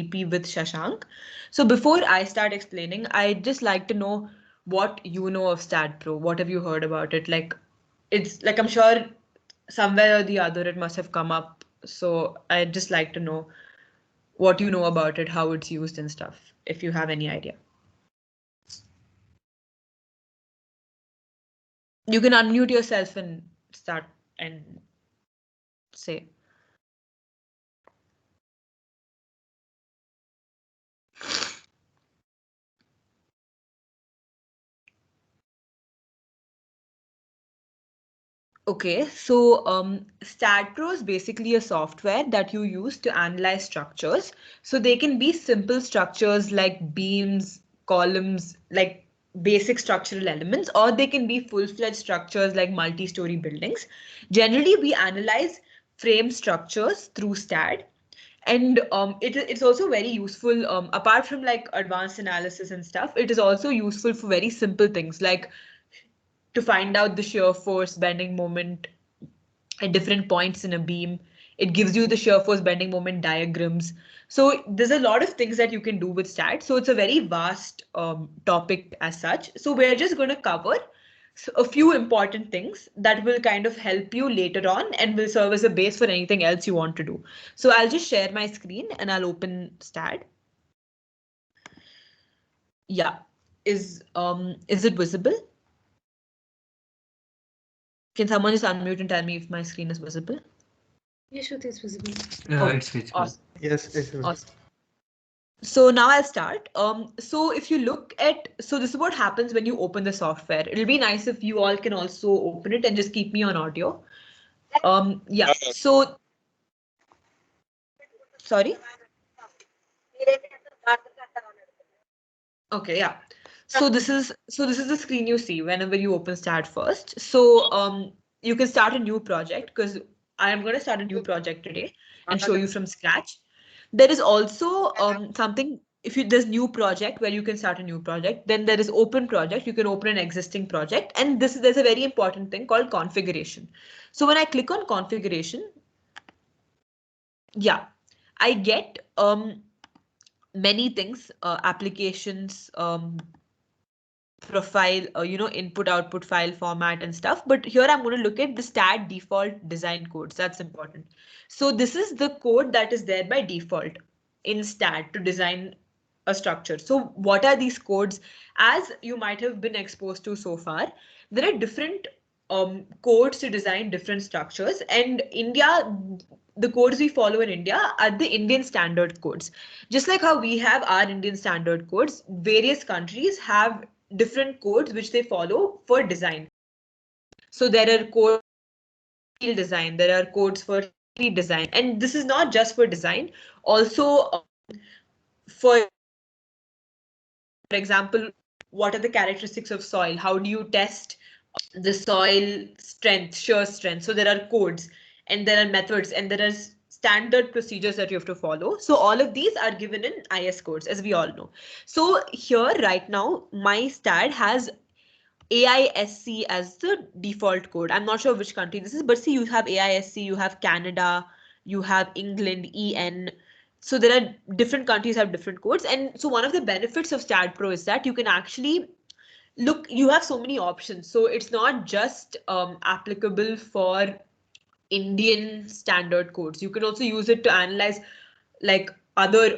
GP with Shashank. So before I start explaining, I'd just like to know what you know of StatPro. What have you heard about it? Like, it's like I'm sure somewhere or the other it must have come up. So I'd just like to know what you know about it, how it's used and stuff, if you have any idea. You can unmute yourself and start and say. Okay, so StatPro is basically a software that you use to analyze structures. So they can be simple structures like beams, columns, like basic structural elements, or they can be full-fledged structures like multi-story buildings. Generally, we analyze frame structures through STAT. And it's also very useful, apart from like advanced analysis and stuff, it is also useful for very simple things like to find out the shear force bending moment at different points in a beam. It gives you the shear force bending moment diagrams. So there's a lot of things that you can do with STAT. So it's a very vast topic as such. So we're just going to cover a few important things that will kind of help you later on and will serve as a base for anything else you want to do. So I'll just share my screen and I'll open STAT. Yeah. Is it visible? Can someone just unmute and tell me if my screen is visible? Yes, Shruti, it's visible. Oh, It's visible. awesome. Yes, it is. Awesome. So now I'll start. So if you look at, so this is what happens when you open the software. It'll be nice if you all can also open it and just keep me on audio. Yeah, so, sorry. Okay, yeah. So this is the screen you see whenever you open Start first. So you can start a new project because I am going to start a new project today and show you from scratch. There is also something, if you there's new project where you can start a new project, then there is open project, you can open an existing project, and there's a very important thing called configuration. So when I click on configuration, yeah, I get many things, applications, profile, input output file format and stuff. But here I'm going to look at the stat default design codes. That's important. So this is the code that is there by default in stat to design a structure. So what are these codes? As you might have been exposed to so far, there are different codes to design different structures, and the codes we follow in India are the Indian standard codes. Just like how we have our Indian standard codes, various countries have different codes which they follow for design. So there are codes for steel design, there are codes for concrete design, and this is not just for design, also for example, what are the characteristics of soil? How do you test the soil strength, shear strength? So there are codes and there are methods and there are standard procedures that you have to follow. So all of these are given in IS codes, as we all know. So here right now, my stat has AISC as the default code. I'm not sure which country this is, but see, you have AISC, you have Canada, you have England, EN. So there are different countries have different codes. And so one of the benefits of StatPro is that you can actually look, you have so many options. So it's not just applicable for Indian standard codes. You can also use it to analyze like other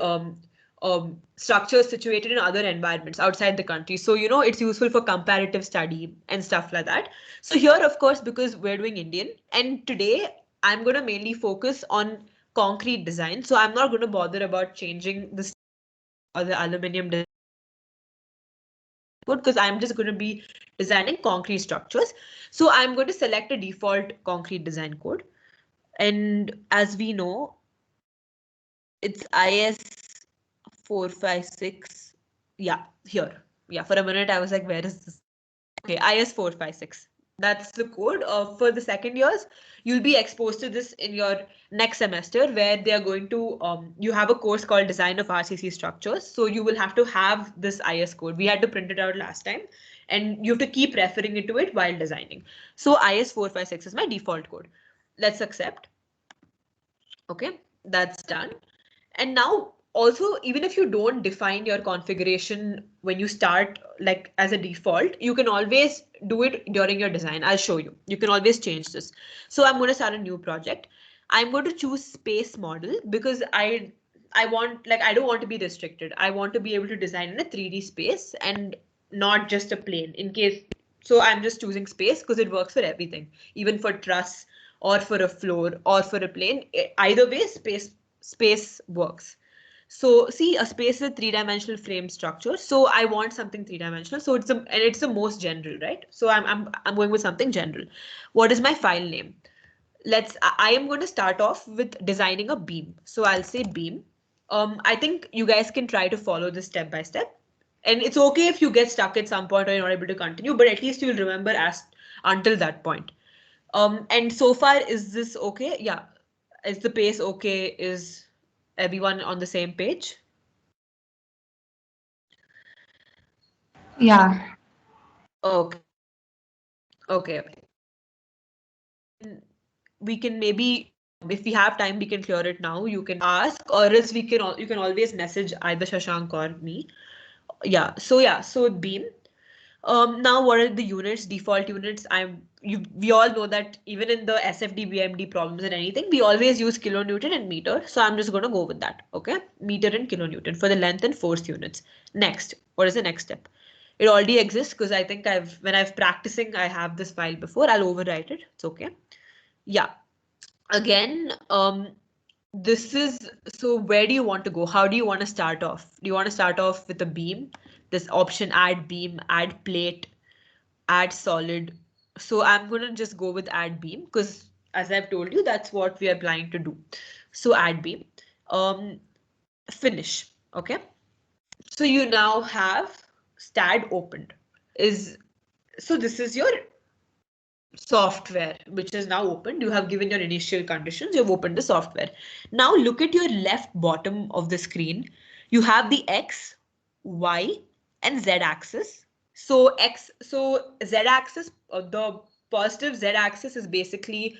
structures situated in other environments outside the country. So, it's useful for comparative study and stuff like that. So here, of course, because we're doing Indian, and today I'm going to mainly focus on concrete design. So I'm not going to bother about changing the or the aluminium design code because I'm just going to be designing concrete structures. So I'm going to select a default concrete design code. And as we know, it's IS 456. Yeah, here. Yeah, for a minute I was like, where is this? Okay, IS 456. That's the code. For the second years, you'll be exposed to this in your next semester where they are going to, you have a course called Design of RCC Structures. So you will have to have this IS code. We had to print it out last time and you have to keep referring it to it while designing. So IS 456 is my default code. Let's accept. Okay, that's done. And now also, even if you don't define your configuration when you start, like as a default, you can always do it during your design. I'll show you. You can always change this. So I'm going to start a new project. I'm going to choose space model because I want, like, I don't want to be restricted. I want to be able to design in a 3D space and not just a plane in case. So I'm just choosing space because it works for everything, even for truss or for a floor or for a plane. Either way, space works. So see, a space is a three-dimensional frame structure. So I want something three-dimensional. So it's the most general, right? So I'm going with something general. What is my file name? I am going to start off with designing a beam. So I'll say beam. I think you guys can try to follow this step by step. And it's okay if you get stuck at some point or you're not able to continue, but at least you'll remember as until that point. And so far, is this okay? Yeah. Is the pace okay? Is everyone on the same page? Yeah. Okay. Okay. We can maybe, if we have time, we can clear it now. You can ask, or else you can always message either Shashank or me. So beam. Now what are the units, default units? We all know that even in the SFD, BMD problems and anything, we always use kilonewton and meter. So I'm just going to go with that. Okay. Meter and kilonewton for the length and force units. Next, what is the next step? It already exists because I think when I've practicing, I have this file before. I'll overwrite it. It's okay. Yeah. Again, this is, so where do you want to go? How do you want to start off? Do you want to start off with a beam? This option, add beam, add plate, add solid. So I'm going to just go with add beam because as I've told you, that's what we are planning to do. So add beam, finish. Okay. So you now have STAAD opened. So this is your software which is now opened. You have given your initial conditions, you've opened the software. Now look at your left bottom of the screen. You have the X, Y, and Z axis. So Z axis, the positive Z axis is basically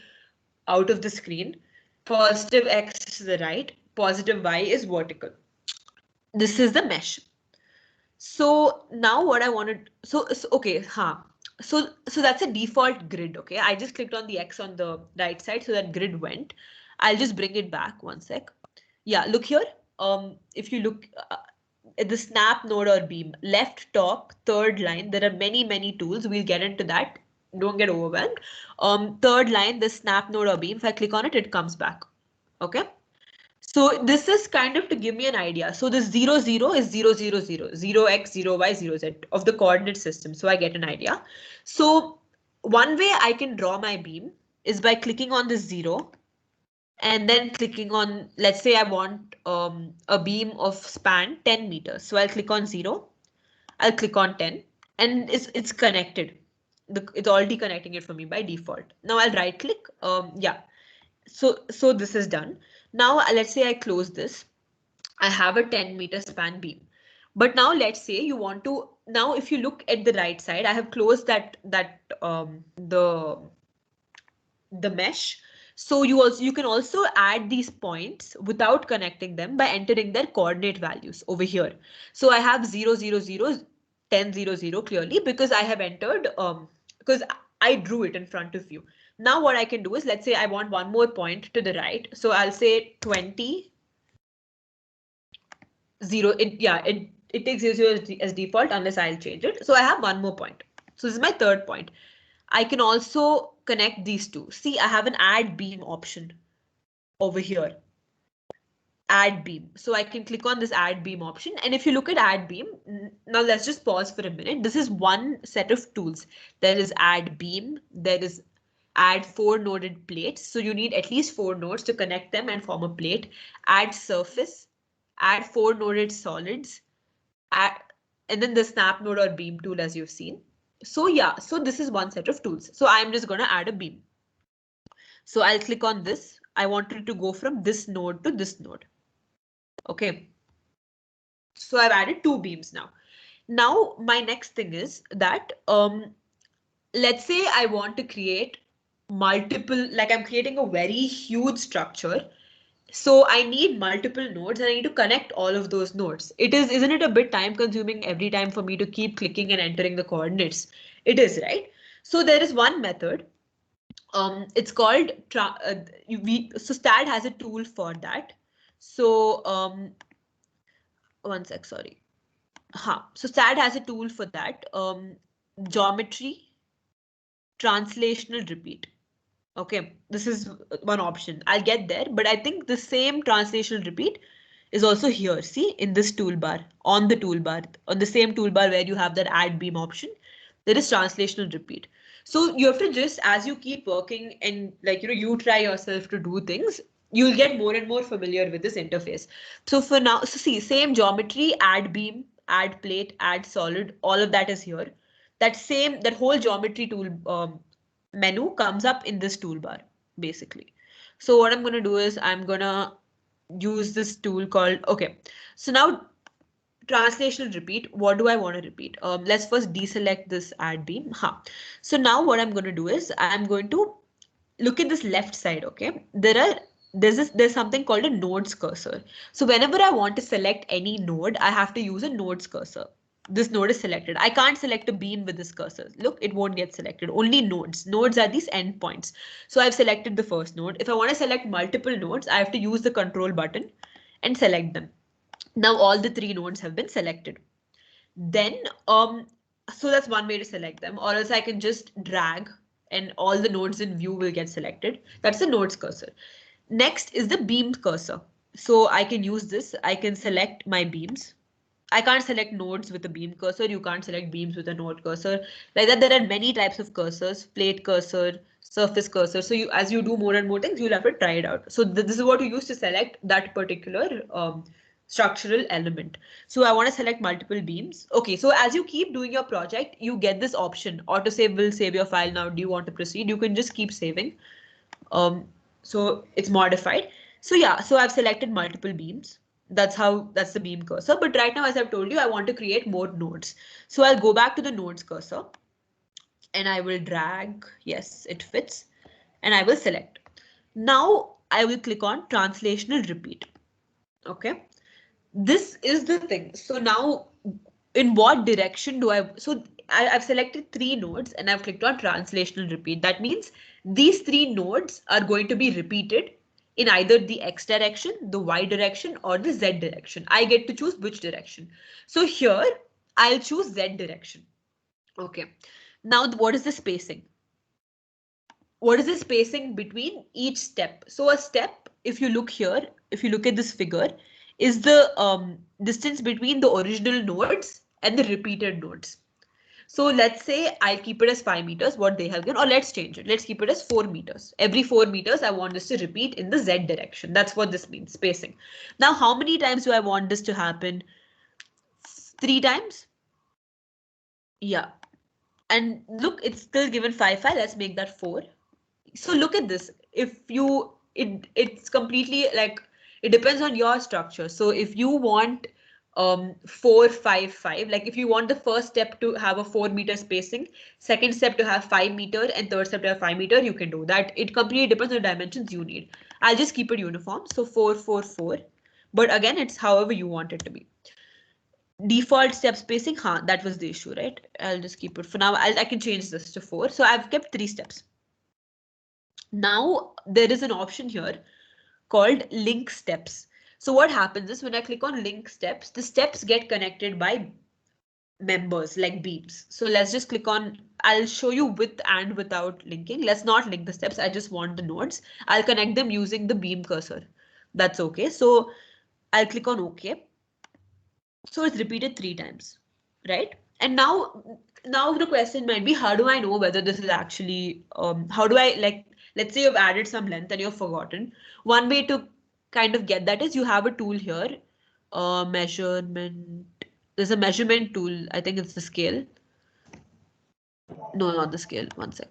out of the screen. Positive X is to the right, positive Y is vertical. This is the mesh. So now what I wanted, okay, so that's a default grid. Okay, I just clicked on the X on the right side, so that grid went. I'll just bring it back one sec. Yeah, look here. If you look at the snap node or beam, left top, third line, there are many tools. We'll get into that. Don't get overwhelmed. Third line, the snap node or beam. If I click on it, it comes back. Okay. So this is kind of to give me an idea. So this 0, 0 is 0, 0, 0, 0x, 0y, 0z of the coordinate system. So I get an idea. So one way I can draw my beam is by clicking on this 0 and then clicking on, let's say I want a beam of span 10 meters. So I'll click on 0. I'll click on 10 and it's connected. It's already connecting it for me by default. Now I'll right click. Yeah. So this is done. Now let's say I close this. I have a 10-meter span beam. But now let's say you want to, now if you look at the right side, I have closed the mesh. So you can also add these points without connecting them by entering their coordinate values over here. So I have 0, 0, 0, 10, 0, 0 clearly because I have entered because I drew it in front of you. Now what I can do is, let's say I want one more point to the right. So I'll say 20, 0. It takes 0 as default unless I'll change it. So I have one more point. So this is my third point. I can also connect these two. See, I have an add beam option over here. Add beam. So I can click on this add beam option. And if you look at add beam, now let's just pause for a minute. This is one set of tools. There is add beam. There is add 4 noded plates. So you need at least 4 nodes to connect them and form a plate. Add surface. Add 4 noded solids. And then the snap node or beam tool, as you've seen. So yeah, so this is one set of tools. So I'm just going to add a beam. So I'll click on this. I wanted to go from this node to this node. Okay. So I've added 2 beams now. Now my next thing is that let's say I want to create multiple, like I'm creating a very huge structure. So I need multiple nodes and I need to connect all of those nodes. Isn't it a bit time consuming every time for me to keep clicking and entering the coordinates? It is, right? So there is one method. It's called so STAAD has a tool for that. So one sec, sorry. So STAAD has a tool for that. Geometry translational repeat. Okay, this is one option. I'll get there, but I think the same translational repeat is also here. See, in this toolbar, on the same toolbar where you have that add beam option, there is translational repeat. So you have to just, as you keep working and like, you try yourself to do things, you'll get more and more familiar with this interface. So for now, so see, same geometry, add beam, add plate, add solid, all of that is here. That whole geometry tool menu comes up in this toolbar, basically. So what I'm going to do is I'm going to use this tool called, okay, so now translational repeat. What do I want to repeat? Let's first deselect this add beam. So now what I'm going to do is I'm going to look at this left side. Okay, there's something called a nodes cursor. So whenever I want to select any node, I have to use a nodes cursor. This node is selected. I can't select a beam with this cursor. Look, it won't get selected. Only nodes. Nodes are these endpoints. So I've selected the first node. If I want to select multiple nodes, I have to use the control button and select them. Now all the three nodes have been selected. Then, so that's one way to select them, or else I can just drag and all the nodes in view will get selected. That's the nodes cursor. Next is the beam cursor. So I can use this. I can select my beams. I can't select nodes with a beam cursor. You can't select beams with a node cursor. Like that, there are many types of cursors, plate cursor, surface cursor. So as you do more and more things, you'll have to try it out. So this is what you use to select that particular structural element. So I want to select multiple beams. Okay, so as you keep doing your project, you get this option. Autosave will save your file now. Do you want to proceed? You can just keep saving. So it's modified. So yeah, so I've selected multiple beams. That's the beam cursor. But right now, as I've told you, I want to create more nodes. So I'll go back to the nodes cursor and I will drag. Yes, it fits. And I will select. Now I will click on translational repeat. Okay. This is the thing. So now in what direction do I've selected three nodes and I've clicked on translational repeat. That means these three nodes are going to be repeated in either the X direction, the Y direction, or the Z direction. I get to choose which direction. So here I'll choose Z direction. Okay. Now what is the spacing? What is the spacing between each step? So a step, if you look here, if you look at this figure, is the distance between the original nodes and the repeated nodes. So let's say I'll keep it as 5 meters, what they have given, or let's change it. Let's keep it as 4 meters. Every 4 meters, I want this to repeat in the Z direction. That's what this means, spacing. Now, how many times do I want this to happen? 3 times? Yeah. And look, it's still given 5. Let's make that 4. So look at this. If you, it's completely like, it depends on your structure. So if you want 4 5 5, like if you want the first step to have a 4 meter spacing, second step to have 5 meter, and third step to have 5 meter, you can do that. It completely depends on the dimensions you need. I'll just keep it uniform. So 4 4 4, but again, it's however you want it to be. Default step spacing, that was the issue, right? I'll just keep it for now. I can change this to 4. So I've kept 3 steps. Now there is an option here called link steps. So what happens is when I click on link steps, the steps get connected by members like beams. So let's just click on, I'll show you with and without linking. Let's not link the steps. I just want the nodes. I'll connect them using the beam cursor. That's okay. So I'll click on OK. So it's repeated 3 times, right? And now the question might be, how do I know whether this is actually, how do I, like, let's say you've added some length and you've forgotten. One way to kind of get that is you have a tool here, measurement. There's a measurement tool. I think it's the scale. No, not the scale. One sec.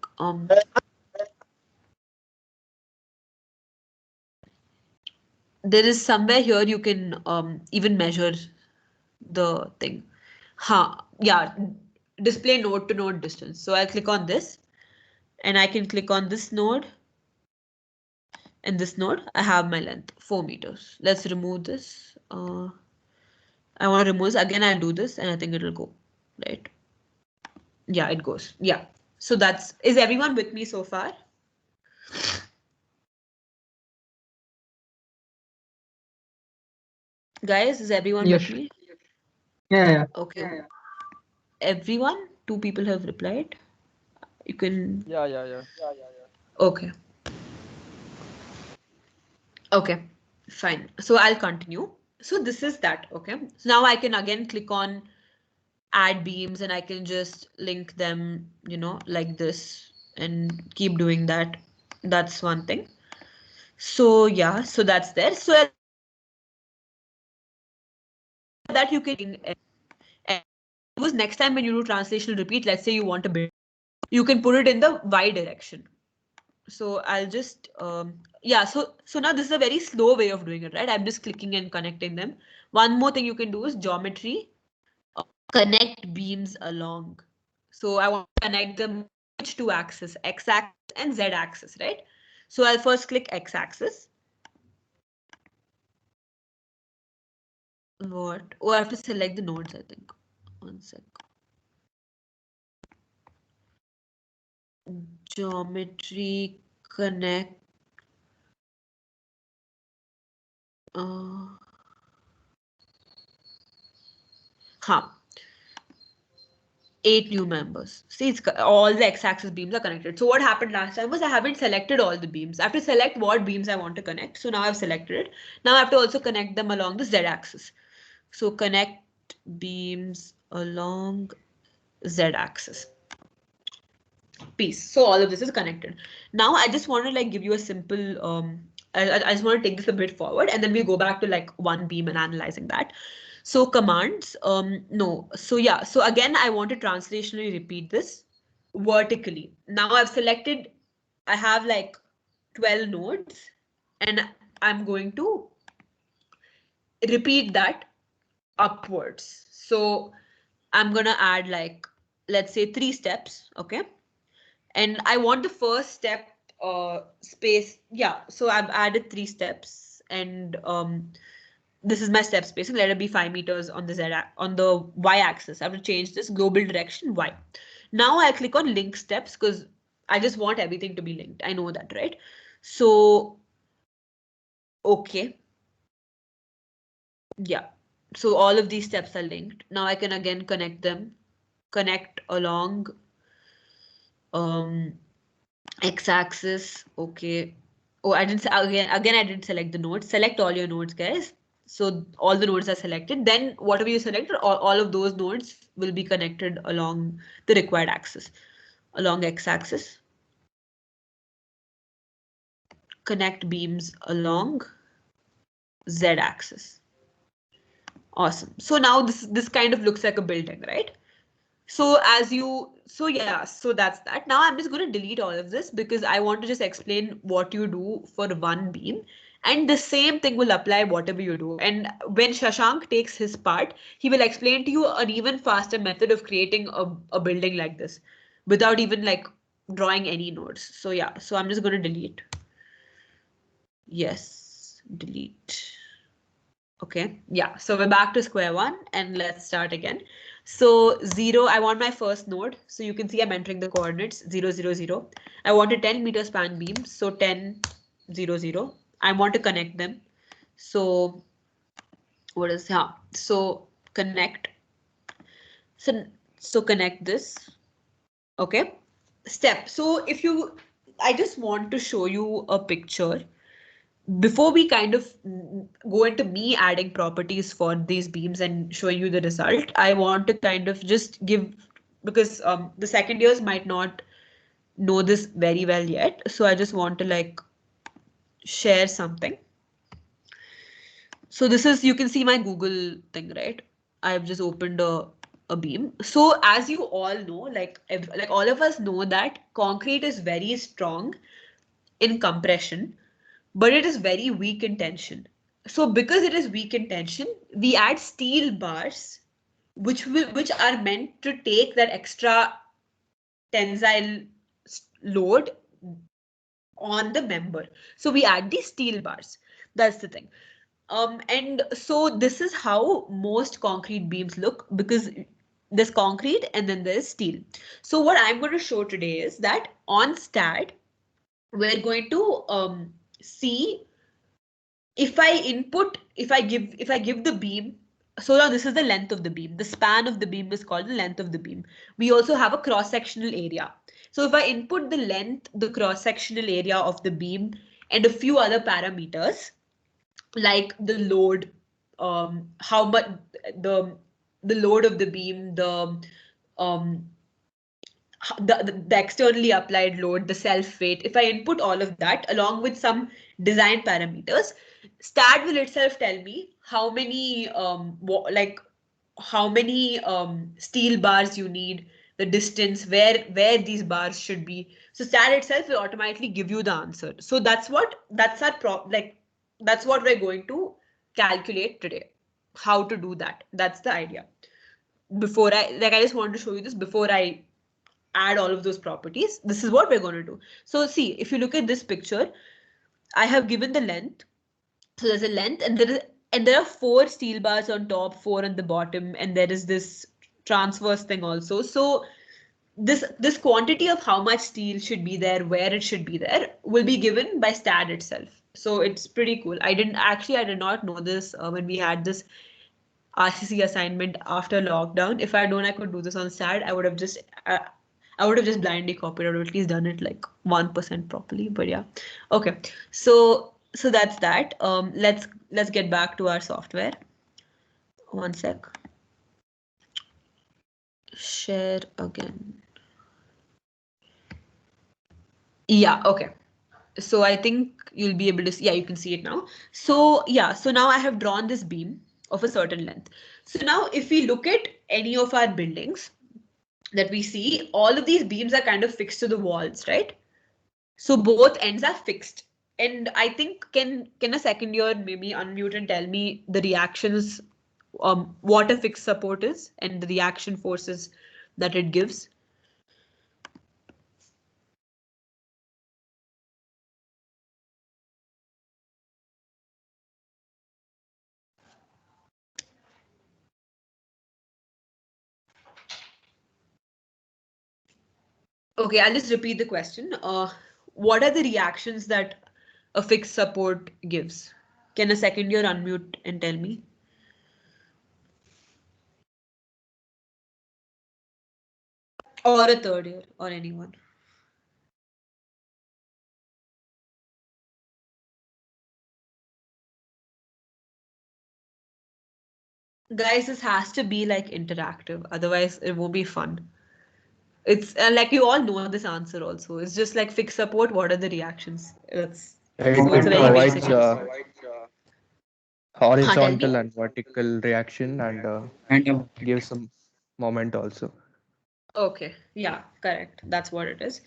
There is somewhere here you can even measure the thing. Yeah, display node to node distance. So I'll click on this and I can click on this node And this node, I have my length 4 meters. Let's remove this. I want to remove this. Again, I'll do this and I think it'll go, right? Yeah, it goes. Yeah. So is everyone with me so far? Guys, is everyone Yes. with me? Yeah. Okay. Yeah. Everyone? 2 people have replied. You can. Yeah. Okay. Okay. Fine. So I'll continue. So this is that. Okay. So now I can again click on add beams and I can just link them, like this and keep doing that. That's one thing. So yeah, so that's there. So that you can, and suppose next time when you do translational repeat, let's say you want a bit, you can put it in the y direction. So I'll just yeah, so now this is a very slow way of doing it, right? I'm just clicking and connecting them. One more thing you can do is geometry, connect beams along. So I want to connect them which 2 axes, x-axis and z-axis, right? So I'll first click x-axis. What? Oh, I have to select the nodes, I think. One sec. Geometry connect. Huh. 8 new members. See, all the x-axis beams are connected. So what happened last time was I haven't selected all the beams. I have to select what beams I want to connect. So now I've selected it. Now I have to also connect them along the z-axis. So connect beams along z-axis. Piece. So all of this is connected. Now I just want to like give you a simple I just want to take this a bit forward and then we go back to like one beam and analyzing that. So commands, no. So yeah, so again, I want to translationally repeat this vertically. Now I've selected, I have like 12 nodes and I'm going to repeat that upwards. So I'm going to add like, let's say 3 steps. Okay. And I want the first step space. Yeah. So I've added 3 steps and this is my step spacing. Let it be 5 meters on the on the y axis. I have to change this global direction y. Now I click on link steps because I just want everything to be linked. I know that, right? So, okay. Yeah. So all of these steps are linked. Now I can again connect them, connect along x-axis. Okay. Oh, I didn't again I didn't select the nodes. Select all your nodes, guys. So all the nodes are selected. Then whatever you selected, all of those nodes will be connected along the required axis, along x-axis. Connect beams along z-axis. Awesome. So now this kind of looks like a building, right? So yeah, so that's that. Now I'm just going to delete all of this because I want to just explain what you do for one beam. And the same thing will apply whatever you do. And when Shashank takes his part, he will explain to you an even faster method of creating a building like this without even like drawing any nodes. So yeah, so I'm just going to delete. Yes, delete. Okay, yeah, so we're back to square one and let's start again. So 0, I want my first node. So you can see I'm entering the coordinates 0, 0, 0. I want a 10 meter span beam. So 10, 0, 0. I want to connect them. So what is, yeah, so connect. So connect this. Okay, step. So I just want to show you a picture before we kind of go into me adding properties for these beams and showing you the result. I want to kind of just give, because the second years might not know this very well yet. So I just want to like share something. So this is, you can see my Google thing, right? I've just opened a beam. So as you all know, like all of us know that concrete is very strong in compression, but it is very weak in tension. So because it is weak in tension, we add steel bars, which are meant to take that extra tensile load on the member. So we add these steel bars. That's the thing. And so this is how most concrete beams look, because there's concrete and then there's steel. So what I'm going to show today is that on STAAD, we're going to see if I give the beam. So now this is the length of the beam. The span of the beam is called the length of the beam. We also have a cross-sectional area. So if I input the length, the cross-sectional area of the beam, and a few other parameters, like the load, how much the load of the beam, um, the externally applied load, the self weight, if I input all of that along with some design parameters, STAAD will itself tell me how many how many steel bars you need, the distance, where these bars should be. So STAAD itself will automatically give you the answer. So that's what we're going to calculate today. How to do that. That's the idea. I just wanted to show you this before I add all of those properties. This is what we're going to do. So see, if you look at this picture, I have given the length. So there's a length, and there are 4 steel bars on top, 4 on the bottom, and there is this transverse thing also. So this quantity of how much steel should be there, where it should be there, will be given by STAAD itself. So it's pretty cool. I did not know this when we had this RCC assignment after lockdown. If I known I could do this on STAAD, I would have just blindly copied. I would have at least done it like 1% properly. But yeah, okay. So that's that. Let's get back to our software. One sec. Share again. Yeah, okay. So I think you'll be able to see, yeah, you can see it now. So yeah, so now I have drawn this beam of a certain length. So now if we look at any of our buildings that we see, all of these beams are kind of fixed to the walls, right? So both ends are fixed. And I think can a second year maybe unmute and tell me the reactions, what a fixed support is and the reaction forces that it gives? Okay, I'll just repeat the question. What are the reactions that a fixed support gives? Can a second year unmute and tell me? Or a third year, or anyone? Guys, this has to be like interactive, otherwise it won't be fun. It's like you all know this answer also. It's just like fixed support. What are the reactions? It's It so it's a very provides basic answer. Tell horizontal me. and vertical reaction and gives some moment also. Okay, yeah, correct. That's what it is.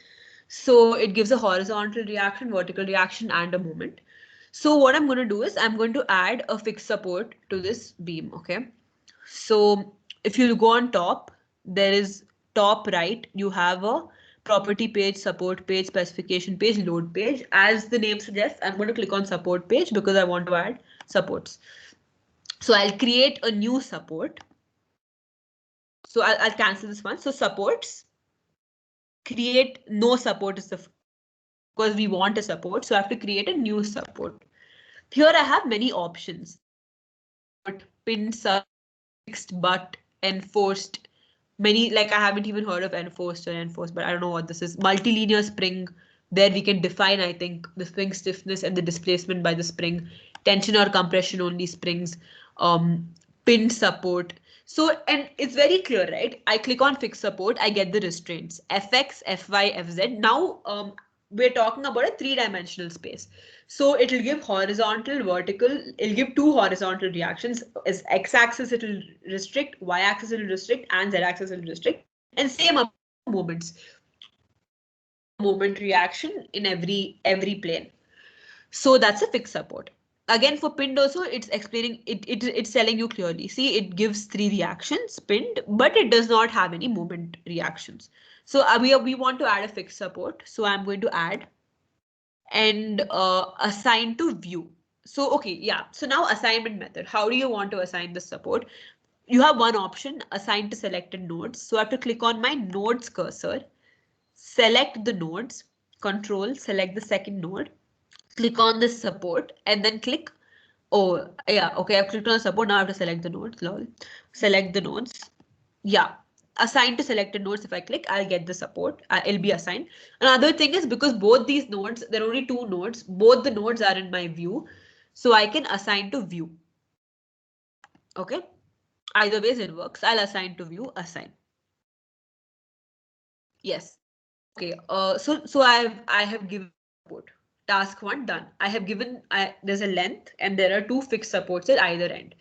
So it gives a horizontal reaction, vertical reaction, and a moment. So what I'm going to do is I'm going to add a fixed support to this beam. Okay. So if you go on top, there is top right, you have a property page, support page, specification page, load page. As the name suggests, I'm going to click on support page because I want to add supports. So I'll create a new support. So I'll cancel this one. So supports, create no support is the, because we want a support. So I have to create a new support. Here I have many options. Pin, fixed, but enforced. Many, like I haven't even heard of enforced or enforced, but I don't know what this is. Multilinear spring. There we can define, I think, the spring stiffness and the displacement by the spring. Tension or compression only springs. Pin support. So, and it's very clear, right? I click on fixed support, I get the restraints, Fx, Fy, Fz. Now, we're talking about a 3-dimensional space. So it'll give horizontal, vertical, it'll give 2 horizontal reactions. As x-axis it'll restrict, y-axis it'll restrict, and z-axis it'll restrict. And same moments. Moment reaction in every plane. So that's a fixed support. Again, for pinned also, it's explaining it's telling you clearly. See, it gives 3 reactions pinned, but it does not have any moment reactions. So we want to add a fixed support. So I'm going to add, and assign to view. So, okay, yeah. So now assignment method. How do you want to assign the support? You have one option, assign to selected nodes. So I have to click on my nodes cursor, select the nodes, control, select the second node, click on this support, and then click. Oh, yeah, okay, I've clicked on support. Now I have to select the nodes, lol. Select the nodes. Yeah, assign to selected nodes. If I click, I'll get the support. It'll be assigned. Another thing is because both these nodes, there are only two nodes, both the nodes are in my view. So I can assign to view. Okay. Either ways it works. I'll assign to view, assign. Yes. Okay. So I have given support. Task 1 done. I have given there's a length and there are two fixed supports at either end.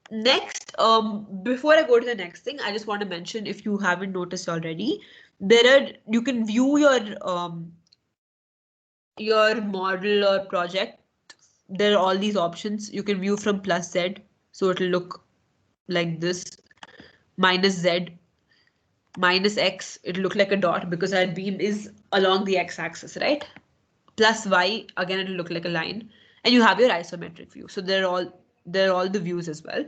Next, before I go to the next thing, I just want to mention, if you haven't noticed already, you can view your model or project. There are all these options. You can view from plus Z, so it'll look like this, minus Z, minus X, it'll look like a dot because our beam is along the X axis, right? Plus Y, again, it'll look like a line. And you have your isometric view. So they're all the views as well.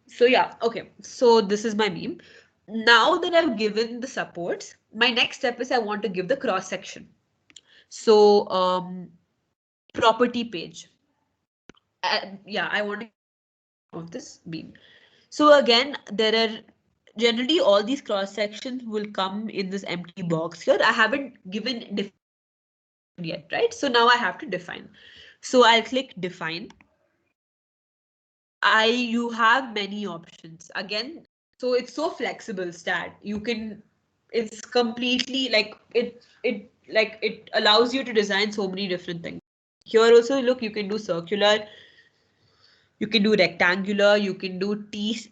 So yeah, okay. So this is my beam. Now that I've given the supports, my next step is I want to give the cross section. So property page. Yeah, I want to of this beam. So again, there are generally all these cross sections will come in this empty box here. I haven't given yet, right? So now I have to define. So I'll click define. You have many options again. So it's so flexible, stat. It's completely like it allows you to design so many different things. Here also, look, you can do circular, you can do rectangular, you can do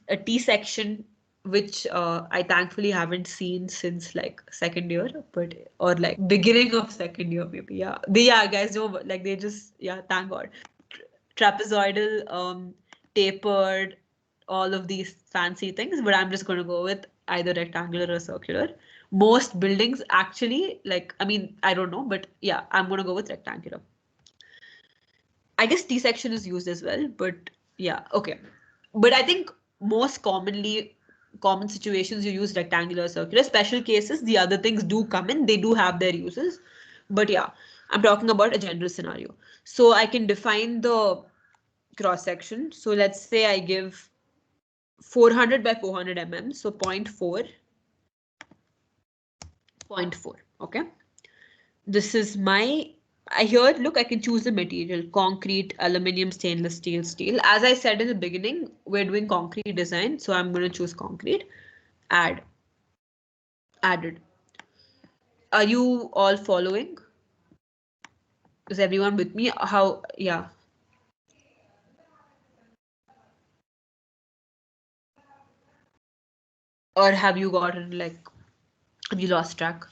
a T section, which I thankfully haven't seen since like second year, or like beginning of second year maybe. Yeah, guys know, like they just, yeah, thank God. Trapezoidal, tapered, all of these fancy things, but I'm just going to go with either rectangular or circular. Most buildings actually, like, I mean, I don't know, but yeah, I'm going to go with rectangular. I guess T section is used as well, but yeah, okay. But I think most common situations you use rectangular, circular. Special cases, the other things do come in, they do have their uses. But yeah, I'm talking about a general scenario. So I can define the cross section. So let's say I give 400 by 400 mm, so 0.4, 0.4, okay. This is my, here, look, I can choose the material, concrete, aluminum, stainless steel, steel. As I said in the beginning, we're doing concrete design, so I'm going to choose concrete. Added. Are you all following? Is everyone with me? How, yeah. Or have you gotten like, have you lost track?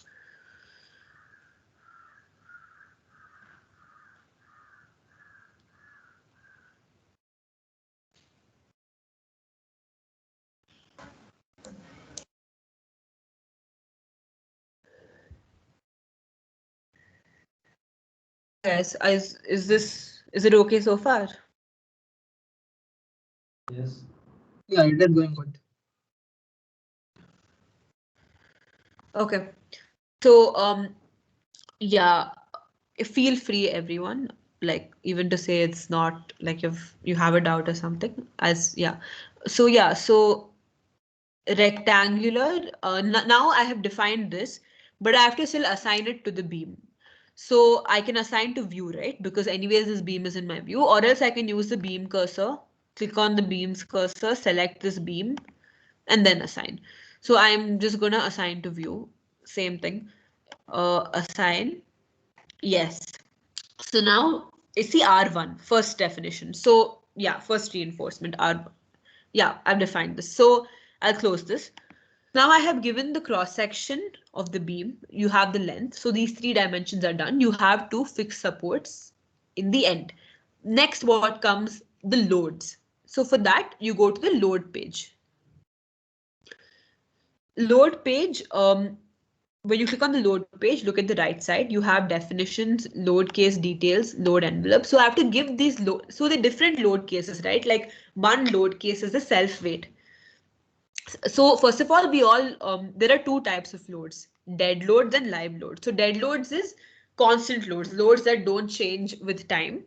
Yes, is it okay so far? Yes. Yeah, it is going good. Okay. So yeah, feel free, everyone, like even to say it's not like you have a doubt or something, as yeah. So yeah, so rectangular, now I have defined this, but I have to still assign it to the beam. So I can assign to view, right? Because anyways, this beam is in my view, or else I can use the beam cursor, click on the beam's cursor, select this beam, and then assign. So I'm just gonna assign to view, same thing, assign, yes. So now it's the R1, first definition. So yeah, first reinforcement, yeah, I've defined this. So I'll close this. Now I have given the cross section of the beam. You have the length. So these 3 dimensions are done. You have 2 fixed supports in the end. Next, what comes? The loads. So for that, you go to the load page. Load page, when you click on the load page, look at the right side, you have definitions, load case details, load envelope. So I have to give these load, so the different load cases, right? Like one load case is the self weight. So first of all, there are two types of loads, dead loads and live loads. So dead loads is constant loads, loads that don't change with time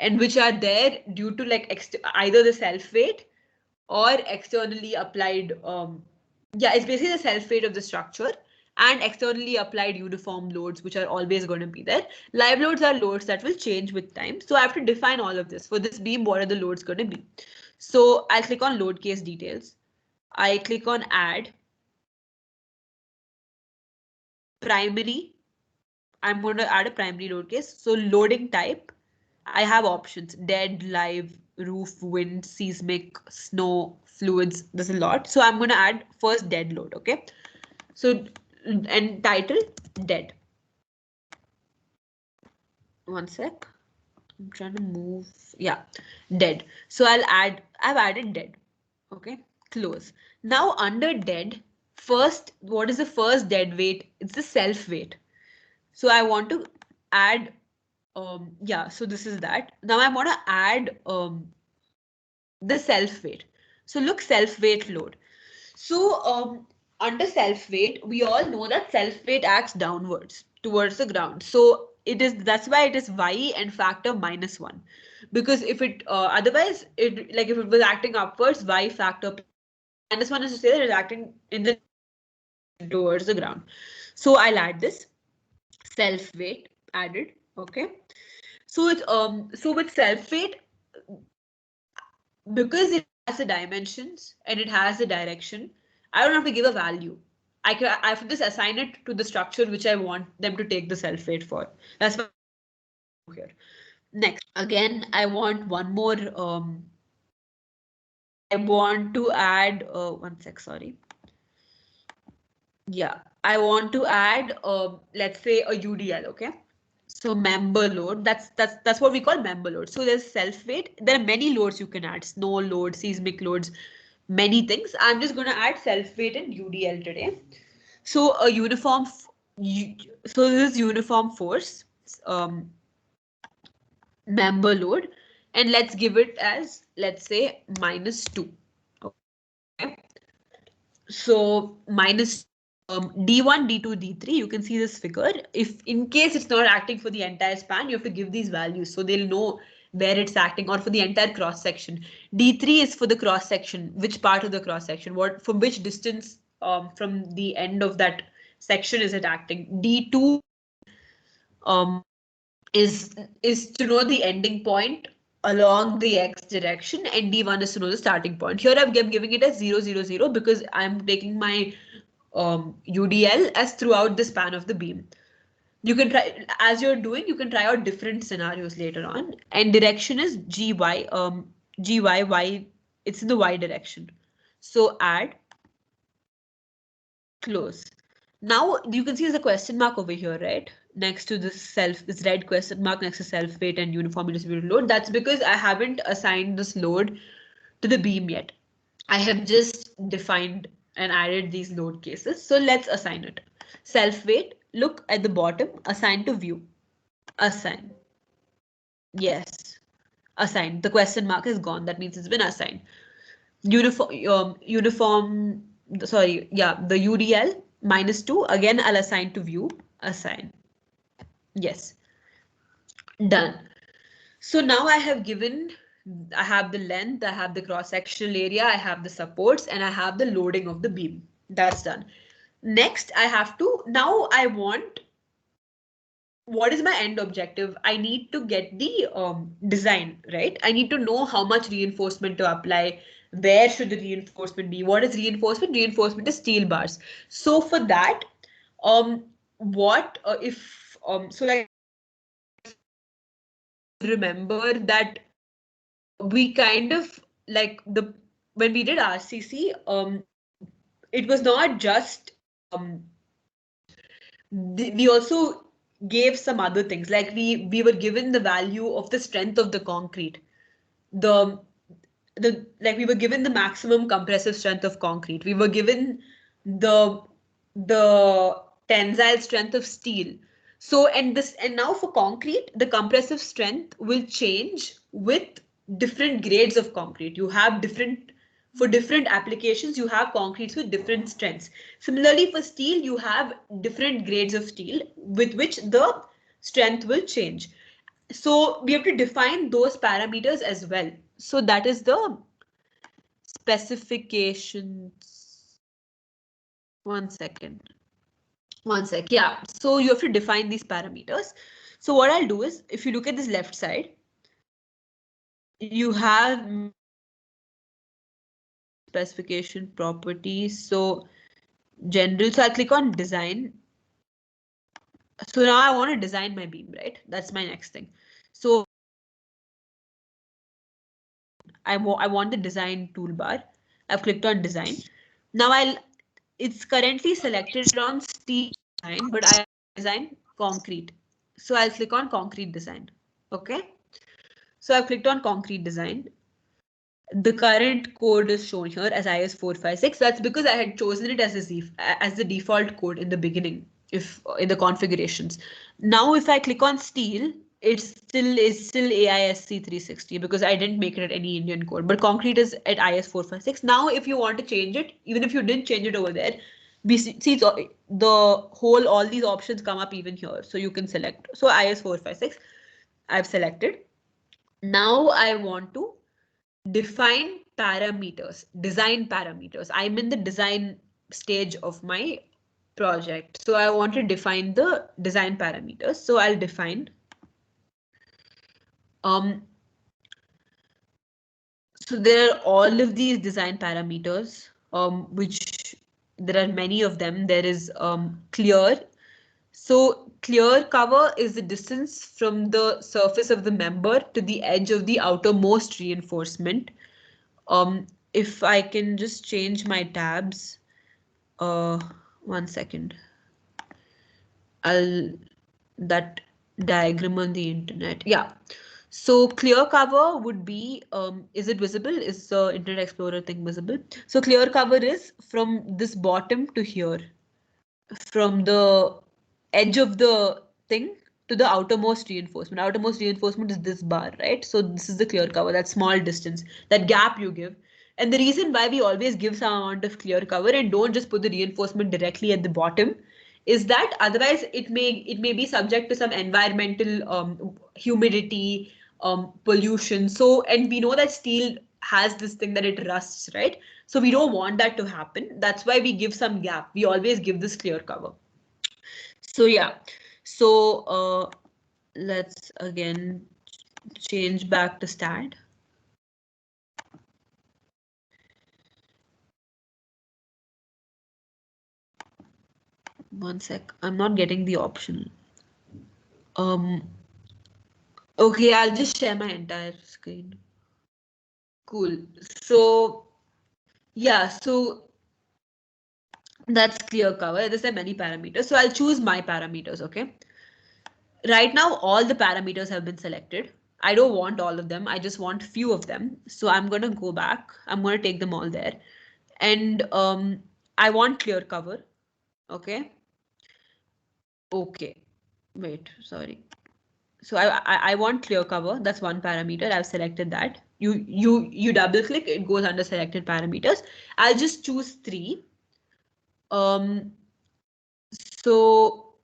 and which are there due to like either the self weight or externally applied. Yeah, it's basically the self weight of the structure and externally applied uniform loads, which are always going to be there. Live loads are loads that will change with time. So I have to define all of this. For this beam, what are the loads going to be? So I'll click on load case details. I click on add. Primary. I'm going to add a primary load case. So loading type, I have options: dead, live, roof, wind, seismic, snow, fluids. There's a lot. So I'm going to add first dead load. Okay. So, and title, dead. One sec. I'm trying to move. Yeah, dead. So I've added dead. Okay, close. Now under dead, first, what is the first dead weight? It's the self weight. So I want to add, yeah, so this is that. Now I want to add the self weight. So look, self weight load. So under self weight, we all know that self weight acts downwards towards the ground. So that's why it is y and factor -1, because if it otherwise it like if it was acting upwards, y factor -1 is to say that it's acting in the towards the ground. So I'll add this self weight added. Okay. So it's so with self weight, because it has the dimensions and it has the direction, I don't have to give a value. I have to just assign it to the structure which I want them to take the self weight for. That's what I'm here. Next, again, I want one more. I want to add one sec. Sorry. Yeah, I want to add let's say a UDL. Okay. So member load, that's what we call member load. So there's self weight. There are many loads you can add: snow load, seismic loads, many things. I'm just going to add self weight and UDL today. So a uniform, so this is uniform force, member load, and let's give it as, let's say, -2. Okay. So minus D1, D2, D3, you can see this figure. If in case it's not acting for the entire span, you have to give these values so they'll know where it's acting, or for the entire cross section. D3 is for the cross section, which part of the cross section, from which distance from the end of that section is it acting. D2 is to know the ending point along the x direction, and D1 is to know the starting point. Here I'm giving it as 0, 0, 0 because I'm taking my UDL as throughout the span of the beam. You can try, as you're doing, you can try out different scenarios later on. And direction is GY, Y, it's in the Y direction. So add, close. Now you can see there's a question mark over here, right? Next to this red question mark next to self weight and uniformly distributed load. That's because I haven't assigned this load to the beam yet. I have just defined and added these load cases. So let's assign it. Self weight, look at the bottom, assign to view. Assign. Yes. Assigned. The question mark is gone. That means it's been assigned. Uniform, sorry, yeah, the UDL -2. Again, I'll assign to view. Assign. Yes. Done. So now I have the length, I have the cross-sectional area, I have the supports, and I have the loading of the beam. That's done. Next, now I want, what is my end objective? I need to get the design, right? I need to know how much reinforcement to apply. Where should the reinforcement be? What is reinforcement? Reinforcement is steel bars. So for that, so like, remember that we kind of like when we did RCC, it was not just we also gave some other things, like we were given the value of the strength of the concrete, like we were given the maximum compressive strength of concrete, we were given the tensile strength of steel. So, and now for concrete, the compressive strength will change with different grades of concrete. You have for different applications, you have concretes with different strengths. Similarly, for steel, you have different grades of steel with which the strength will change. So we have to define those parameters as well. So that is the specifications. One second. One sec. Yeah. So you have to define these parameters. So what I'll do is, if you look at this left side, you have specification properties. So general. So I'll click on design. So now I want to design my beam, right? That's my next thing. So I want the design toolbar. I've clicked on design. Now it's currently selected on steel design, but I design concrete. So I'll click on concrete design. Okay. So I've clicked on concrete design. The current code is shown here as IS 456. That's because I had chosen it as the default code in the beginning, if in the configurations. Now, if I click on steel, it still AISC 360 because I didn't make it at any Indian code. But concrete is at IS 456. Now, if you want to change it, even if you didn't change it over there, we see all these options come up even here. So you can select. So IS 456, I've selected. Now I want to define parameters, design parameters. I'm in the design stage of my project. So I want to define the design parameters. So I'll define so there are all of these design parameters, which there are many of them. There is clear. So clear cover is the distance from the surface of the member to the edge of the outermost reinforcement. If I can just change my tabs, 1 second. That diagram on the internet. Yeah. So clear cover would be, is it visible? Is the Internet Explorer thing visible? So clear cover is from this bottom to here, from the edge of the thing to the outermost reinforcement. Outermost reinforcement is this bar, right? So this is the clear cover, that small distance, that gap you give. And the reason why we always give some amount of clear cover and don't just put the reinforcement directly at the bottom is that otherwise it may be subject to some environmental humidity, pollution. So, and we know that steel has this thing that it rusts, right? So we don't want that to happen. That's why we give some gap. We always give this clear cover. So yeah, so let's again change back to stat. One sec, I'm not getting the option. Okay, I'll just share my entire screen. Cool. So yeah, so that's clear cover. There's many parameters. So I'll choose my parameters, okay? Right now, all the parameters have been selected. I don't want all of them. I just want few of them. So I'm going to go back. I'm going to take them all there. And I want clear cover. Okay. Okay. Wait, sorry. So I want clear cover. That's one parameter. I've selected that. You double click, it goes under selected parameters. I'll just choose 3. So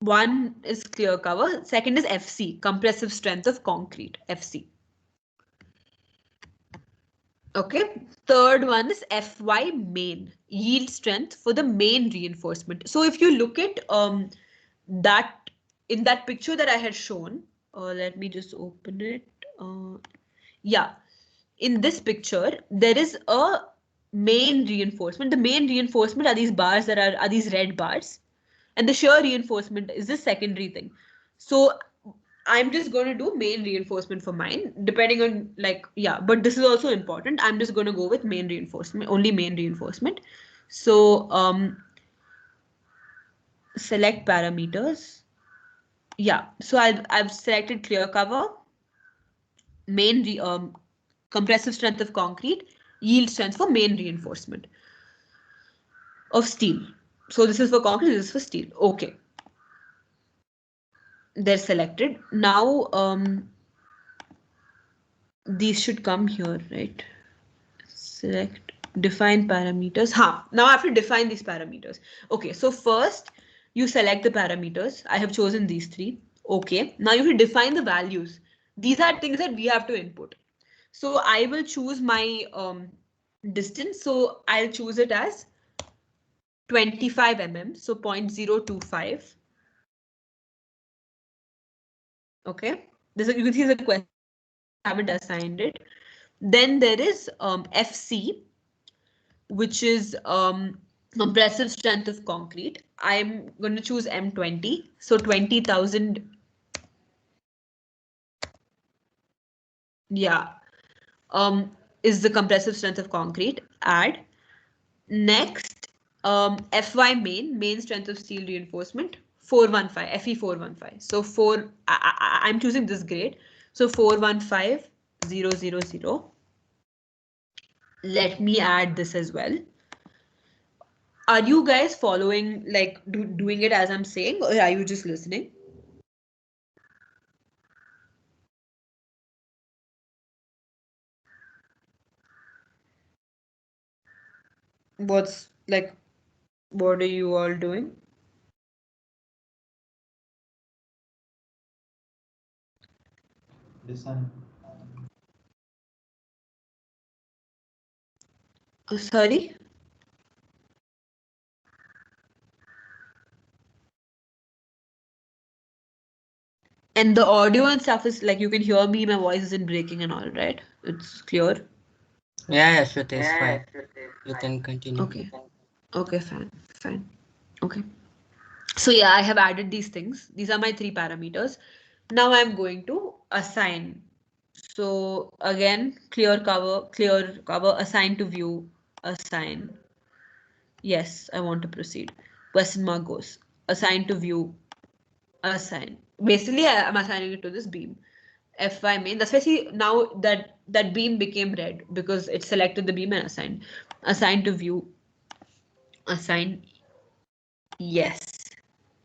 one is clear cover. Second is FC, compressive strength of concrete, FC. Okay. Third one is FY main, yield strength for the main reinforcement. So if you look at that in that picture that I had shown, let me just open it. Yeah, in this picture, there is a main reinforcement. The main reinforcement are these bars that are these red bars. And the shear reinforcement is the secondary thing. So I'm just going to do main reinforcement for mine, depending on like, yeah, but this is also important. I'm just going to go with main reinforcement, only main reinforcement. So select parameters. Yeah, so I've selected clear cover, main compressive strength of concrete, yield strength for main reinforcement. of steel. So this is for concrete, this is for steel. Okay. They're selected. Now these should come here, right? Select, define parameters. Now I have to define these parameters. Okay, so first you select the parameters. I have chosen these three. Okay, now you have to define the values. These are things that we have to input. So I will choose my distance. So I'll choose it as 25 mm. So 0.025. Okay, this is, you can see the question. I haven't assigned it. Then there is FC, which is compressive strength of concrete. I'm going to choose M20. So 20,000. Yeah. Is the compressive strength of concrete. Add. Next, FY main strength of steel reinforcement. 415, FE 415. So I'm choosing this grade. So 415000. Let me add this as well. Are you guys following, like doing it as I'm saying, or are you just listening? What are you all doing? Design. Oh, sorry? And the audio and stuff is like, you can hear me, my voice isn't breaking and all, right? It's clear. Yeah, Shruti, it's fine. You can continue. Okay. Okay, fine. Okay. So yeah, I have added these things. These are my three parameters. Now I'm going to assign. So again, clear cover, assign to view, assign. Yes, I want to proceed. Question mark goes. Assign to view, assign. Basically, I'm assigning it to this beam. FY main. That's why see now that beam became red because it selected the beam and assigned. Assign to view, assign. Yes.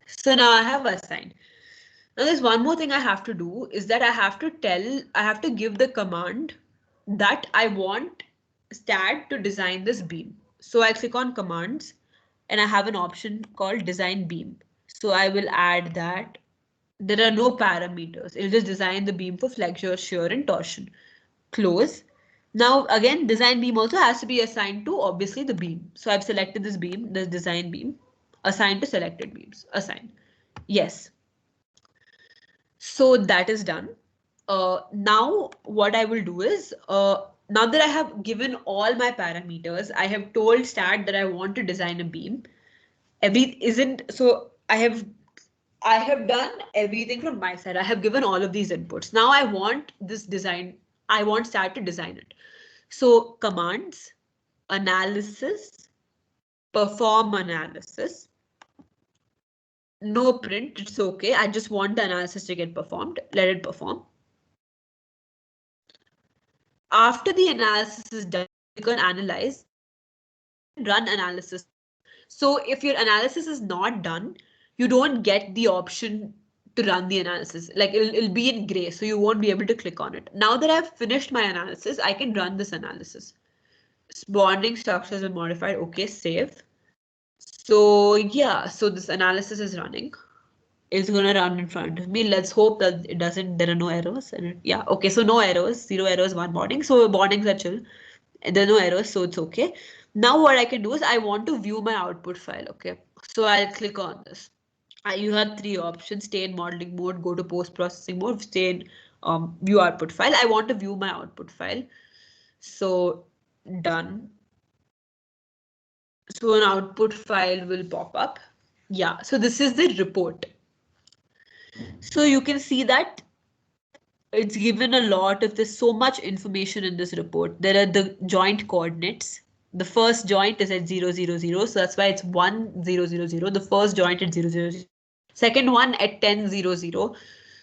So now I have assigned. Now there's one more thing I have to do is that I have to give the command that I want STAAD to design this beam. So I click on commands and I have an option called design beam. So I will add that. There are no parameters. It'll just design the beam for flexure, shear, and torsion. Close. Now again, design beam also has to be assigned to obviously the beam. So I've selected this beam, this design beam, assigned to selected beams. Assign. Yes. So that is done. Now what I will do is, now that I have given all my parameters, I have told STAAD that I want to design a beam. I have done everything from my side. I have given all of these inputs. Now I want this design. I want STAAD to design it. So commands, analysis, perform analysis. No print, it's okay. I just want the analysis to get performed. Let it perform. After the analysis is done, you can analyze, run analysis. So if your analysis is not done, you don't get the option to run the analysis. Like it'll be in gray, so you won't be able to click on it. Now that I've finished my analysis, I can run this analysis. Bonding structures are modified. Okay, save. So yeah, so this analysis is running. It's gonna run in front of me. Let's hope that it doesn't, there are no errors. And yeah, okay, so no errors, 0 errors, 1 bonding. So bondings are chill. There are no errors, so it's okay. Now what I can do is I want to view my output file. Okay, so I'll click on this. You have 3 options: stay in modeling mode, go to post-processing mode, stay in view output file. I want to view my output file. So done. So an output file will pop up. Yeah, so this is the report. So you can see that it's given a lot of, there's so much information in this report. There are the joint coordinates. The first joint is at 0, 0, 0. So that's why it's 1, 0, 0, 0. The first joint at 0, 0, 0. Second one at 10, 0, 0.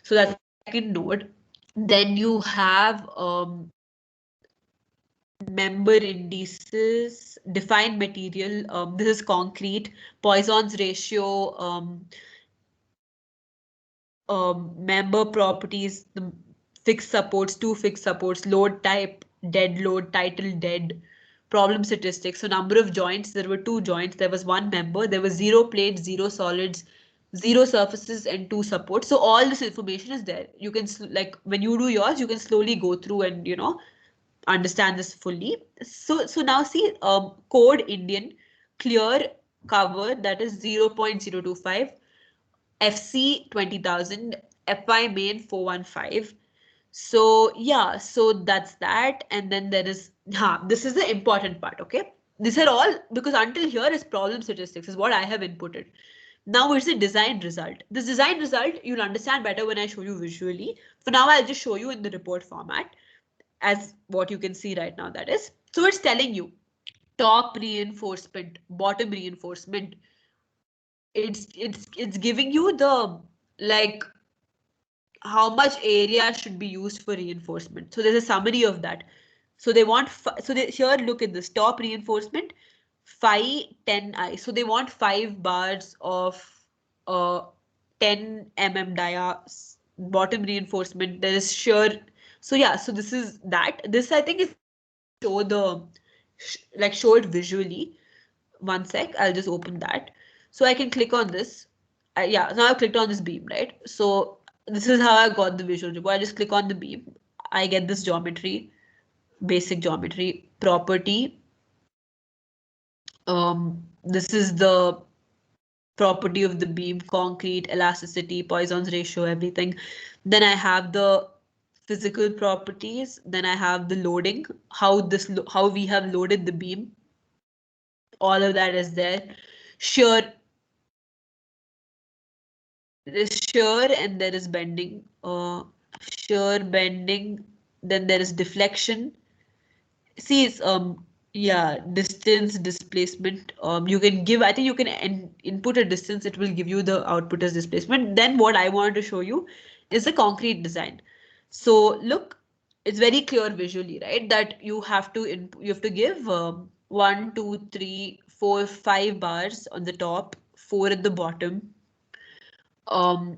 So that's the second node. Then you have member indices, define material. This is concrete, Poisson's ratio, member properties, the fixed supports, two fixed supports, load type, dead load, title dead, problem statistics. So number of joints, there were 2 joints, there was 1 member, there was 0 plates, 0 solids, 0 surfaces and 2 supports. So all this information is there. You can like when you do yours, you can slowly go through and understand this fully. So now see, code Indian, clear cover, that is 0.025, FC 20,000, FY main 415. So yeah, so that's that. And then there is, this is the important part, okay? These are all, because until here is problem statistics, is what I have inputted. Now it's the design result. This design result, you'll understand better when I show you visually. For now, I'll just show you in the report format as what you can see right now, that is. So it's telling you top reinforcement, bottom reinforcement. It's giving you the, like, how much area should be used for reinforcement. So there's a summary of that. So they want, here, look at this, top reinforcement, 10I. So they want 5 bars of 10 mm dia, bottom reinforcement. There is shear. So yeah, so this is that. This I think is show the, like show it visually. One sec, I'll just open that. So I can click on this. Yeah, now I've clicked on this beam, right? So this is how I got the visual report. I just click on the beam. I get this geometry, basic geometry, property. This is the property of the beam, concrete, elasticity, Poisson's ratio, everything. Then I have the physical properties. Then I have the loading, how we have loaded the beam. All of that is there. Shear, there is shear and there is bending. Shear, bending, then there is deflection. See, it's yeah, distance, displacement. You can give, I think you can input a distance, it will give you the output as displacement. Then what I wanted to show you is the concrete design. So look, it's very clear visually, right? That you have to give 1, 2, 3, 4, 5 bars on the top, 4 at the bottom. 4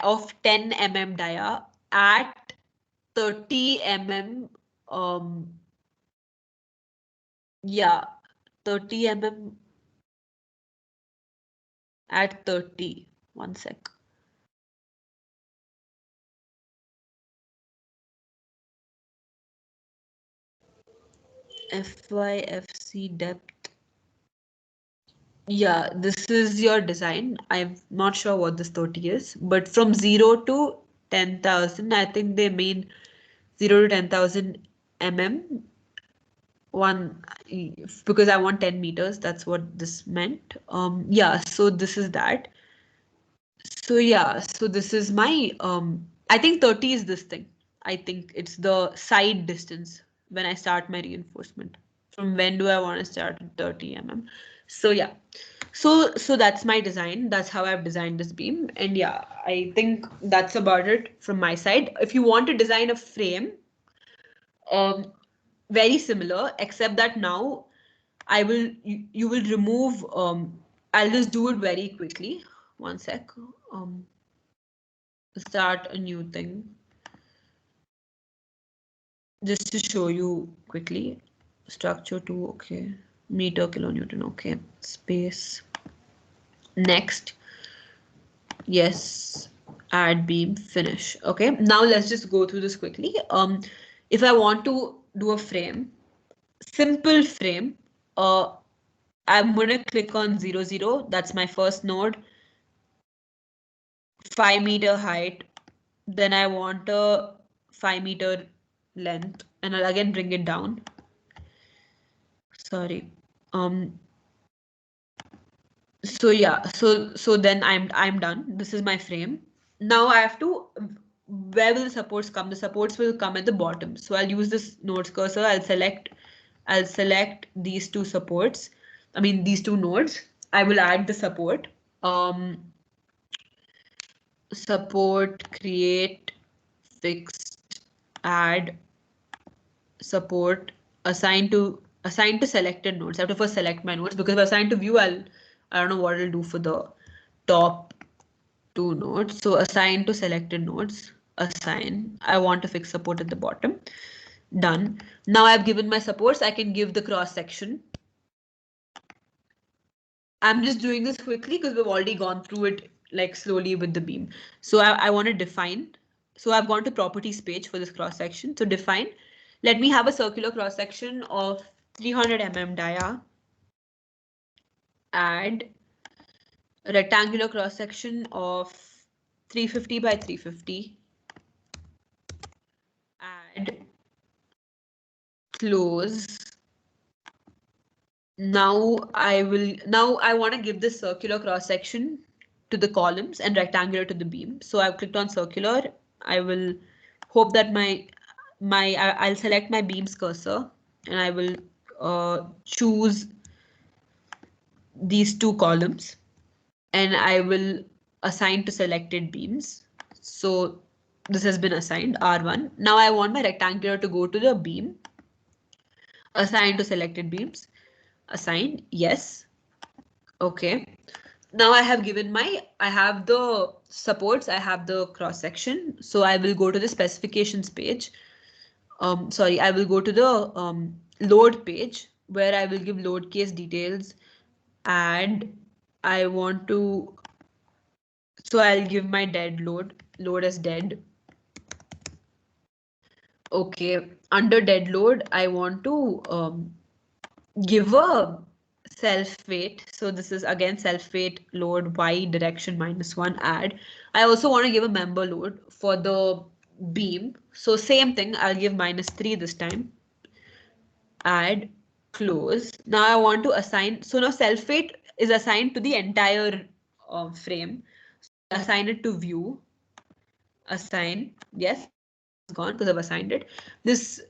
of 10 mm dia at 30 mm. Yeah, 30 mm at 30. One sec. FYFC depth. Yeah, this is your design. I'm not sure what this 30 is, but from 0 to 10,000, I think they mean 0 to 10,000 mm. Because I want 10 meters, that's what this meant. Yeah, so this is that. So yeah, so this is my, I think 30 is this thing. I think it's the side distance when I start my reinforcement. From when do I want to start at 30 mm? So yeah, so that's my design. That's how I've designed this beam. And yeah, I think that's about it from my side. If you want to design a frame, very similar, except that now you will remove, I'll just do it very quickly. One sec. Start a new thing. Just to show you quickly. Structure 2, okay. Meter kilonewton, okay. Space. Next. Yes. Add beam, finish. Okay. Now let's just go through this quickly. If I want to do a frame, simple frame, I'm gonna click on 0, 0. That's my first node. 5 meter height. Then I want a 5 meter length, and I'll again bring it down. Sorry. So yeah, so then I'm done. This is my frame. Now I have to, where will the supports come? The supports will come at the bottom. So I'll use this nodes cursor. I'll select these 2 supports. I mean these 2 nodes. I will add the support. Support, create, fixed, add. support assign to selected nodes. I have to first select my nodes, because if I assign to view, I don't know what it'll do for the top 2 nodes. So assign to selected nodes, assign. I want to fix support at the bottom. Done. Now I've given my supports. I can give the cross section. I'm just doing this quickly because we've already gone through it like slowly with the beam. So I want to define. So I've gone to properties page for this cross section. So define. Let me have a circular cross section of 300 mm dia. Add a rectangular cross section of 350 by 350. Add close. Now I want to give this circular cross section to the columns and rectangular to the beam. So I've clicked on circular. I will hope that I'll select my beam's cursor, and I will choose these 2 columns, and I will assign to selected beams. So this has been assigned R1. Now I want my rectangular to go to the beam. Assign to selected beams. Assign, yes. Okay. Now I have given I have the supports, I have the cross section. So I will go to the specifications page. I will go to the load page, where I will give load case details, and I want to, so I'll give my dead load as dead. Okay, under dead load, I want to give a self weight. So this is again self weight load y direction -1 add. I also want to give a member load for the beam. So same thing, I'll give -3 this time. Add, close. Now I want to assign. So now self weight is assigned to the entire frame. So assign it to view. Assign, yes, it's gone because I've assigned it. This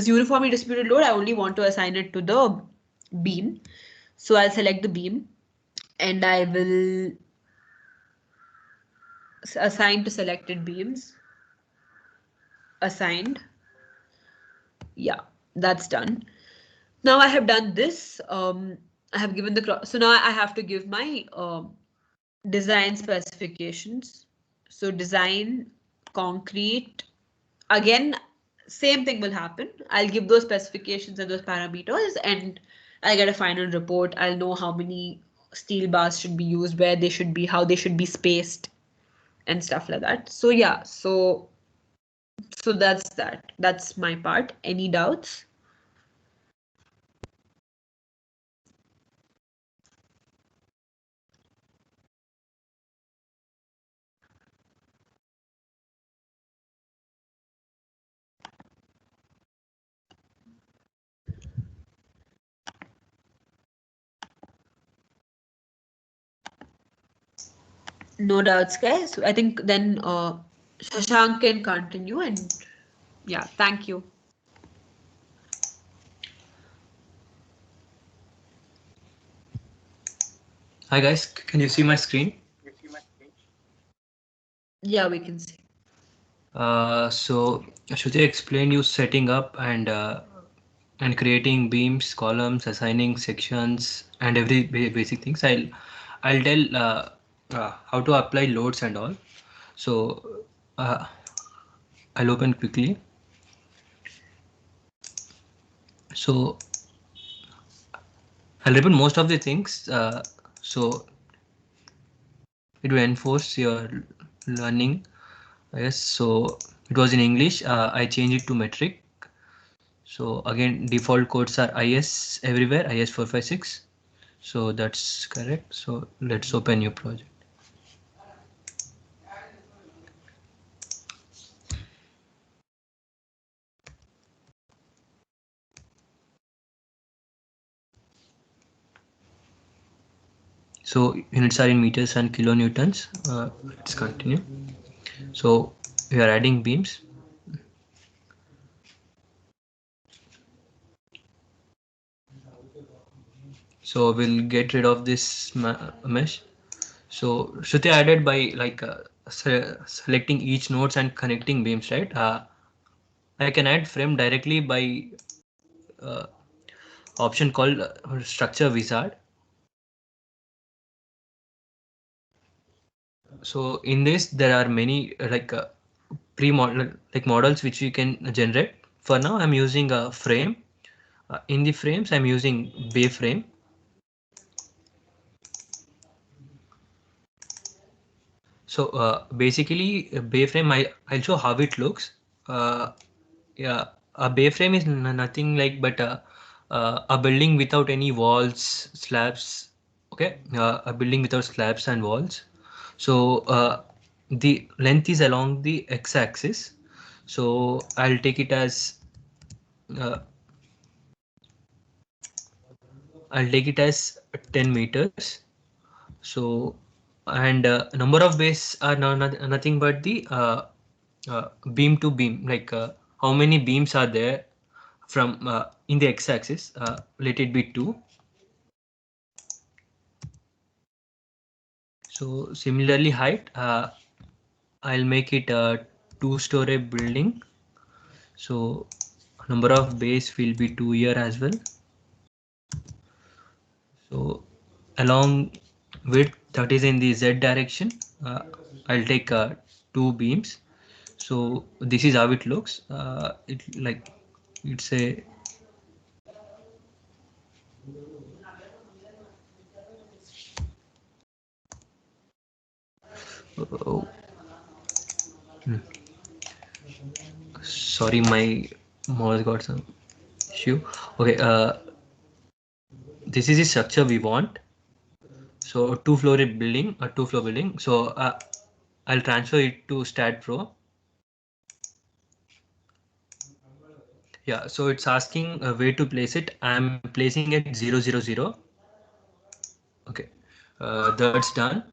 uniformly distributed load, I only want to assign it to the beam. So I'll select the beam, and I will assign to selected beams. Assigned. Yeah, that's done. Now I have done this. I have given the, so now I have to give my design specifications. So design, concrete, again, same thing will happen. I'll give those specifications and those parameters, and I'll get a final report. I'll know how many steel bars should be used, where they should be, how they should be spaced, and stuff like that. So yeah, so that's that. That's my part. Any doubts? No doubts, guys. So I think then Shashank can continue, and yeah, thank you. Hi guys, can you see my screen? Yeah, we can see. So Shruti explained you setting up and creating beams, columns, assigning sections, and every basic things. I'll tell how to apply loads and all. So I'll open quickly. So I'll repeat most of the things. So it will enforce your learning. Yes. So it was in English. I changed it to metric. So again, default codes are IS everywhere, IS 456. So that's correct. So let's open your project. So units are in meters and kilonewtons. Let's continue. So we are adding beams. So we'll get rid of this mesh. So Shruti added by like selecting each nodes and connecting beams, right? I can add frame directly by option called structure wizard. So in this there are many pre-model models which you can generate. For now I'm using a frame. In the frames I'm using Bayframe. So basically Bayframe, I'll show how it looks. Yeah, a Bayframe is nothing like but a building without any walls, slabs. Okay, a building without slabs and walls. So the length is along the x-axis. So I'll take it as uh, 10 meters. So and number of bays are nothing but the beam to beam, like how many beams are there from in the x-axis. Let it be 2. So similarly height, I'll make it a 2-story building. So number of bays will be 2 here as well. So along width, that is in the z direction, I'll take 2 beams. So this is how it looks. It's a oh, sorry, my mouse got some issue. Okay, this is the structure we want. So 2-floor building, a 2-floor building. So I'll transfer it to StatPro. Yeah, so it's asking where to place it. I'm placing it 0, 0, 0. Okay, that's done.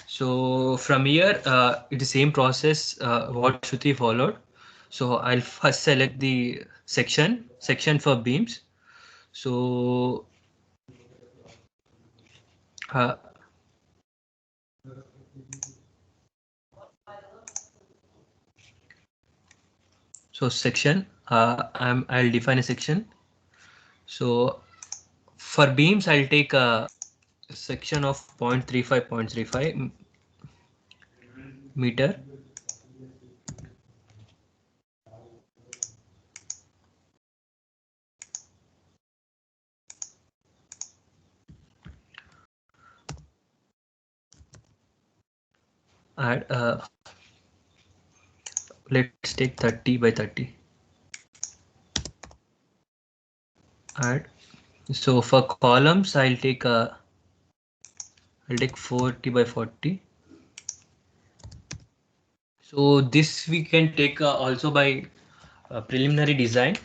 So from here, it is same process what Shruti followed. So I'll first select the section for beams. So uh, section, I'll define a section. So for beams, I'll take a section of 0.35 meter. Add let's take 30 by 30. Add. So for columns, I'll take 40 by 40. So this we can take also by preliminary design.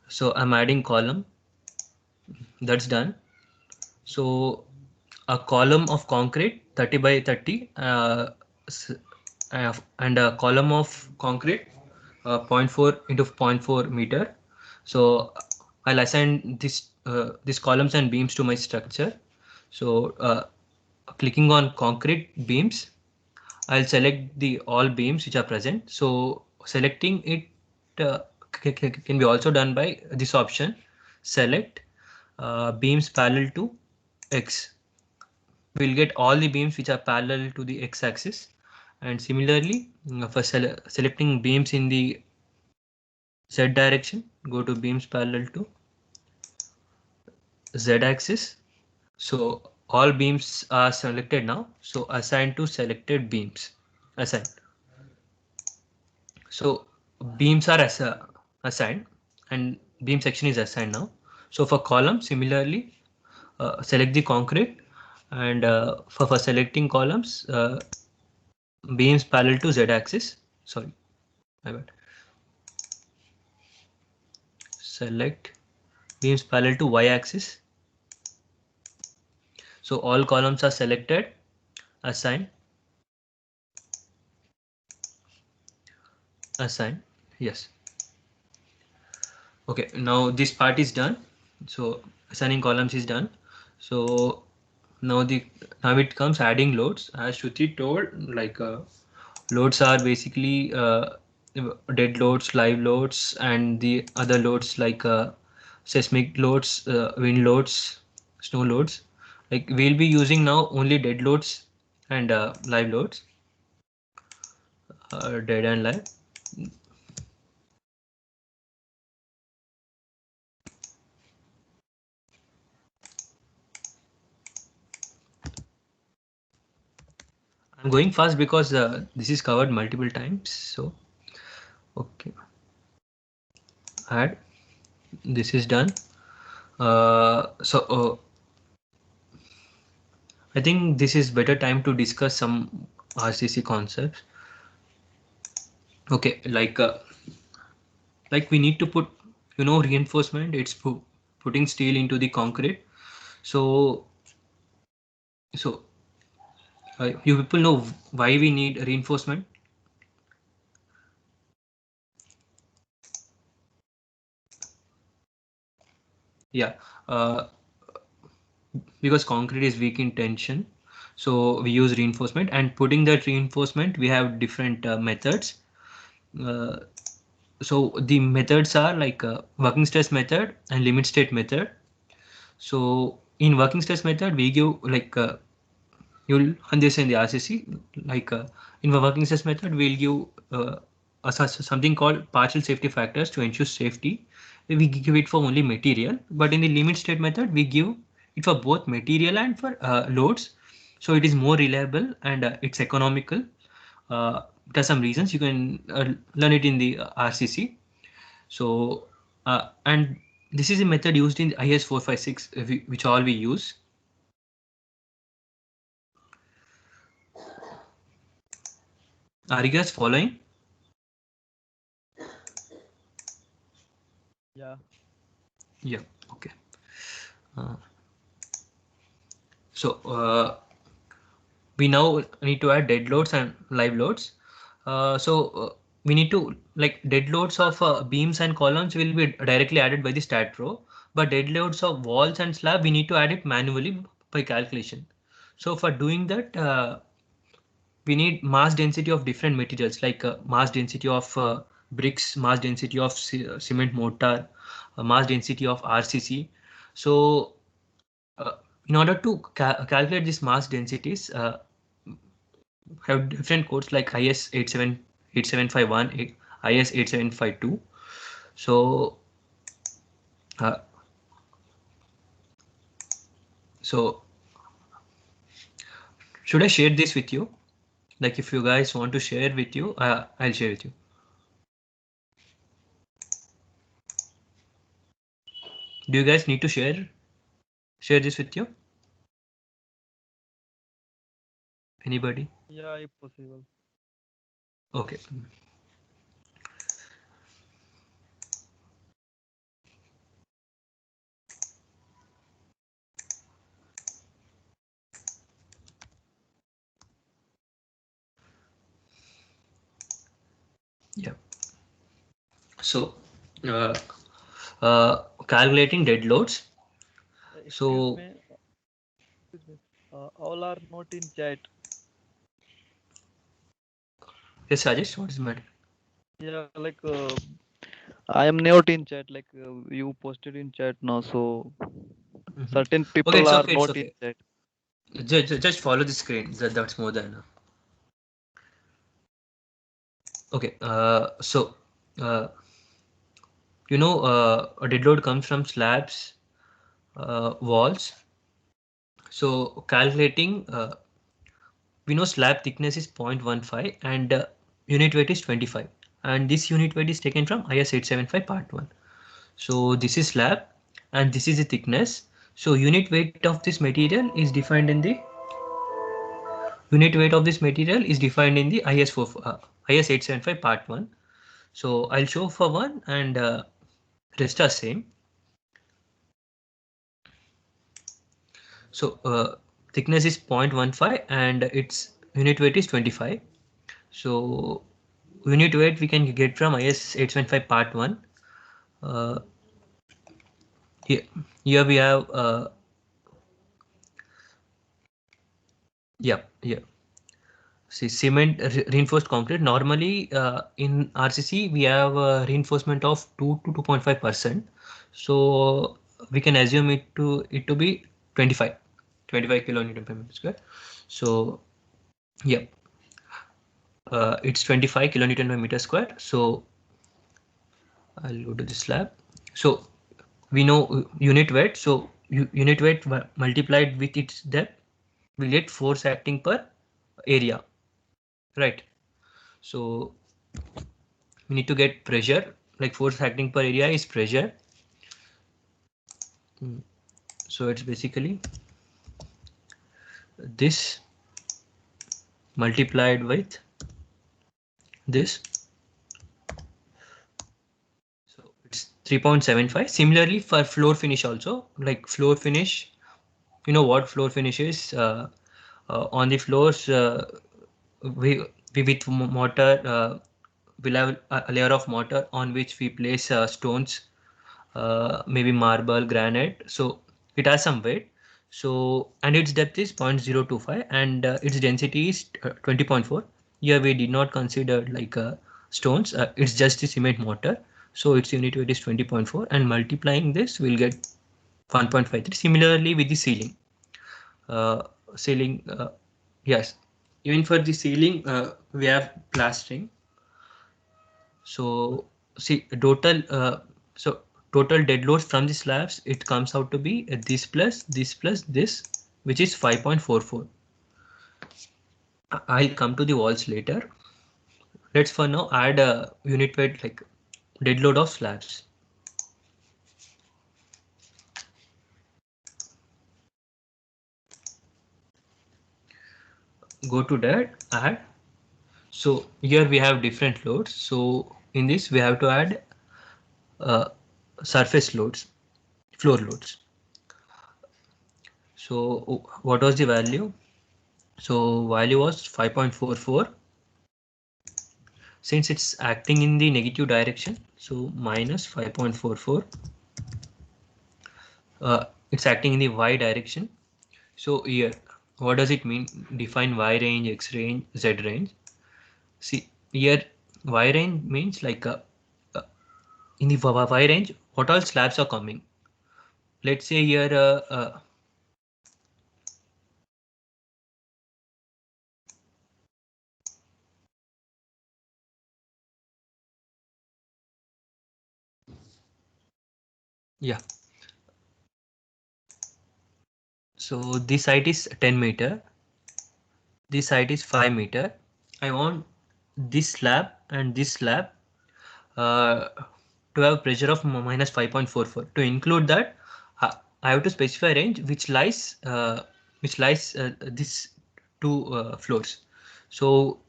So I'm adding column. That's done. So a column of concrete 30 by 30 and a column of concrete 0.4 into 0.4 meter. So I'll assign these columns and beams to my structure. So clicking on concrete beams, I'll select the all beams which are present. So selecting it can be also done by this option, select beams parallel to X. We'll get all the beams which are parallel to the x-axis, and similarly for selecting beams in the z direction, go to beams parallel to z-axis. So all beams are selected now. So assign to selected beams. Assign. So beams are assigned and beam section is assigned now. So for column, similarly select the concrete, and for selecting columns, beams parallel to z-axis. Sorry, my bad. Select beams parallel to y-axis. So all columns are selected. Assign. Assign. Yes. Okay. Now this part is done. So assigning columns is done. So now it comes adding loads. As Shruti told, like loads are basically dead loads, live loads, and the other loads like seismic loads, wind loads, snow loads. Like we'll be using now only dead loads and live loads, dead and live. I'm going fast because this is covered multiple times. So, okay, add. This is done. I think this is better time to discuss some RCC concepts. Okay, like we need to put, reinforcement. It's putting steel into the concrete. So you people know why we need reinforcement? Yeah, because concrete is weak in tension, so we use reinforcement, and putting that reinforcement we have different methods. So the methods are like working stress method and limit state method. So in working stress method we give like you'll understand the RCC, like in the working stress method we'll give something called partial safety factors to ensure safety. We give it for only material, but in the limit state method we give it for both material and for loads, so it is more reliable and it's economical. There are some reasons you can learn it in the RCC. So and this is a method used in IS 456, which all we use. Are you guys following? Yeah. Yeah. Okay. So we now need to add dead loads and live loads. We need to, like, dead loads of beams and columns will be directly added by the stat row, but dead loads of walls and slab we need to add it manually by calculation. So for doing that, we need mass density of different materials, like mass density of bricks, mass density of cement mortar, mass density of RCC. So in order to calculate these mass densities, have different codes like IS 8751, IS 8752. So so should I share this with you? Like if you guys want to share with you, I'll share with you. Do you guys need to share this with you? Anybody? Yeah, if possible. Okay. Yeah. So calculating dead loads. So Excuse me. All are not in chat. yes, Rajesh, what is the matter? Yeah, like I am not in chat. Like you posted in chat now, so certain Okay, people it's are okay. It's not okay. in chat. Just follow the screen. That's more than enough. Okay. So a dead load comes from slabs, walls. So calculating, we know slab thickness is 0.15 and unit weight is 25. And this unit weight is taken from IS 875 part 1. So this is slab and this is the thickness. So unit weight of this material is defined in the IS 875 part 1. So I'll show for one and rest are same. So thickness is 0.15 and its unit weight is 25. So unit weight we can get from IS 875 part 1. Here we have Yeah. See, cement reinforced concrete. Normally, in RCC, we have a reinforcement of 2 to 2.5%. So we can assume it to be 25 kilonewton per meter square. So yeah, it's 25 kilonewton per meter square. So I'll go to the slab. So we know unit weight. So unit weight multiplied with its depth will get force acting per area, right? So we need to get pressure, like force acting per area is pressure. So it's basically this multiplied with this. So it's 3.75. Similarly for floor finish also, like floor finish, you know what floor finish is? On the floors, we with mortar, we'll have a layer of mortar on which we place stones, maybe marble, granite. So it has some weight. So and its depth is 0.025 and its density is 20.4. Here we did not consider like stones. It's just the cement mortar. So its unit weight is 20.4 and multiplying this we'll get 1.53. Similarly with the ceiling. Ceiling, yes. Even for the ceiling, we have plastering. So see total dead loads from the slabs, it comes out to be this plus this, which is 5.44. I'll come to the walls later. Let's for now add a unit weight like dead load of slabs. Go to that, add. So here we have different loads. So in this we have to add surface loads, floor loads. So what was the value? So value was 5.44. Since it's acting in the negative direction, so minus 5.44. It's acting in the y direction. So here, what does it mean? Define y range, x range, z range. See here, y range means like in the y range, what all slabs are coming. Let's say here yeah. So this height is 10 meter. This height is 5 meter. I want this slab and this slab to have pressure of minus 5.44. To include that, I have to specify range which lies this two floors. So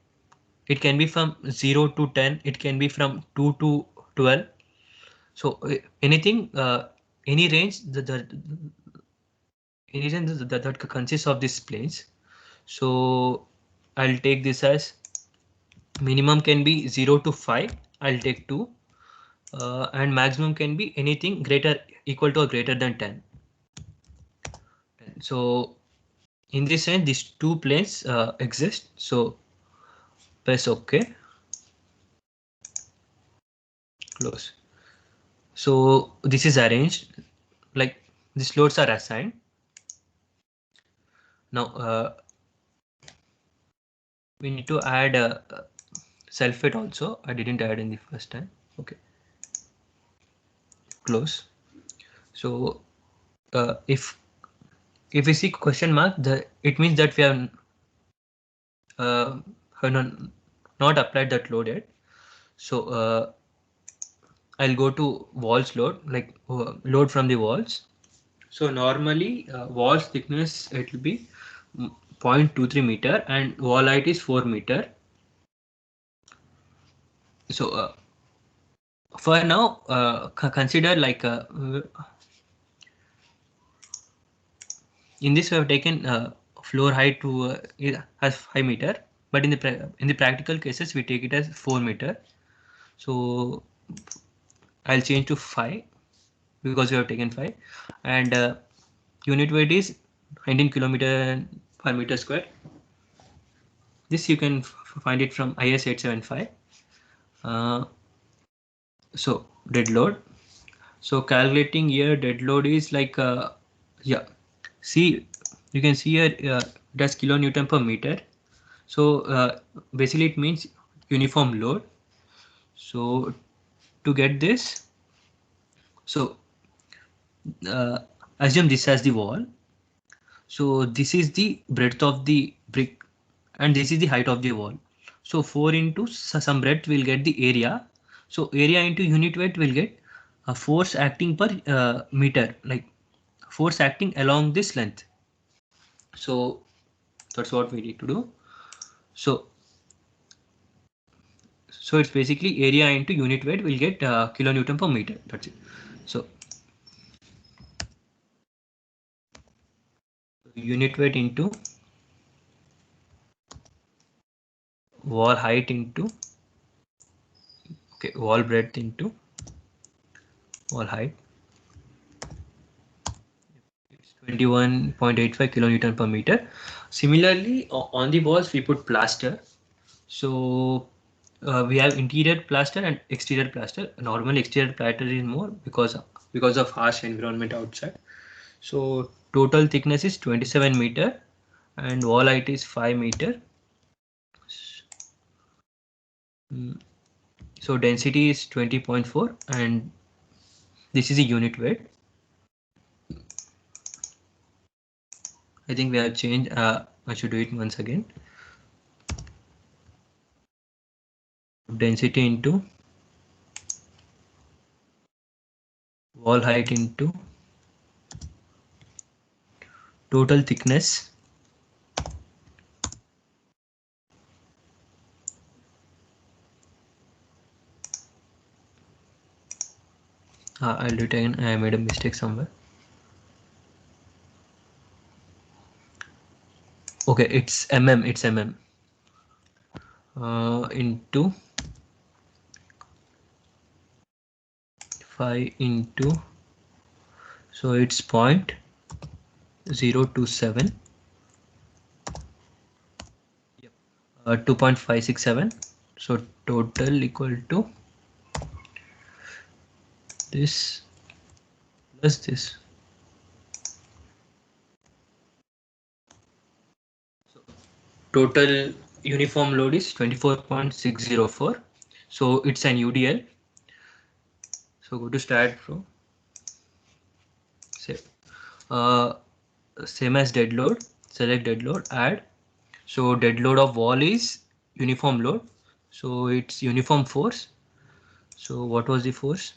it can be from 0 to 10. It can be from 2 to 12. So anything, any range that consists of these planes. So I'll take this as minimum can be 0 to 5. I'll take 2. And maximum can be anything equal to or greater than 10. So in this sense, these two planes exist. So press OK. Close. So this is arranged like these loads are assigned. Now we need to add self-weight also. I didn't add in the first time. Okay. Close. So if we see question mark, it means that we have not applied that load yet. So I'll go to walls load, like load from the walls. So normally walls thickness it will be 0.23 meter and wall height is 4 meter. So for now consider like in this we have taken floor height to as 5 meter, but in the practical cases we take it as 4 meter. So I'll change to 5 because we have taken 5 and unit weight is 19 kilometer per meter square. This you can find it from IS 875. So dead load. So calculating here dead load is like yeah. See, you can see here that's kilonewton per meter. So basically it means uniform load. So to get this, so assume this as the wall. So this is the breadth of the brick and this is the height of the wall. So 4 into some breadth will get the area. So area into unit weight will get a force acting per meter, like force acting along this length. So that's what we need to do. So it's basically area into unit weight will get kilonewton per meter. That's it. So unit weight into wall height into wall breadth into wall height. It's 21.85 kilonewton per meter. Similarly, on the walls we put plaster. So we have interior plaster and exterior plaster. Normally exterior plaster is more because of harsh environment outside. So total thickness is 27 meter and wall height is 5 meter. So density is 20.4 and this is a unit weight. I think we have changed. I should do it once again. Density into wall height into total thickness I'll do it again. I made a mistake somewhere. Okay, it's mm. It's mm into 5 into, so it's 0.027. Yep. 2.567. So total equal to this plus this. So total uniform load is 24.604. So it's an UDL. So go to Stat Pro. Same as dead load. Select dead load. Add. So dead load of wall is uniform load. So it's uniform force. So what was the force?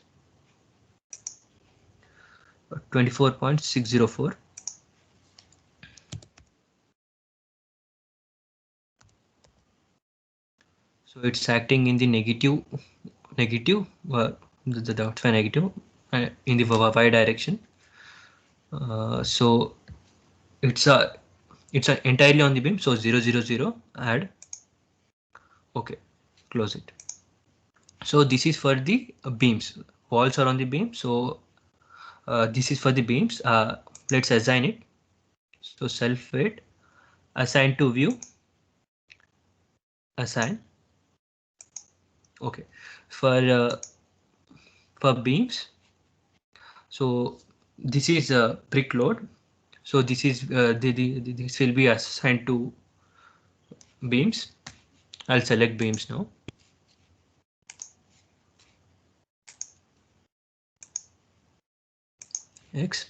24.604. So it's acting in the negative, the dots were negative in the y direction. So it's entirely on the beam. So 0, 0, 0, add. Okay, close it. So this is for the beams. Walls are on the beam. So this is for the beams. Let's assign it. So self weight, assign to view, assign. Okay, for beams. So this is a brick load. So this is this will be assigned to beams. I'll select beams now. X.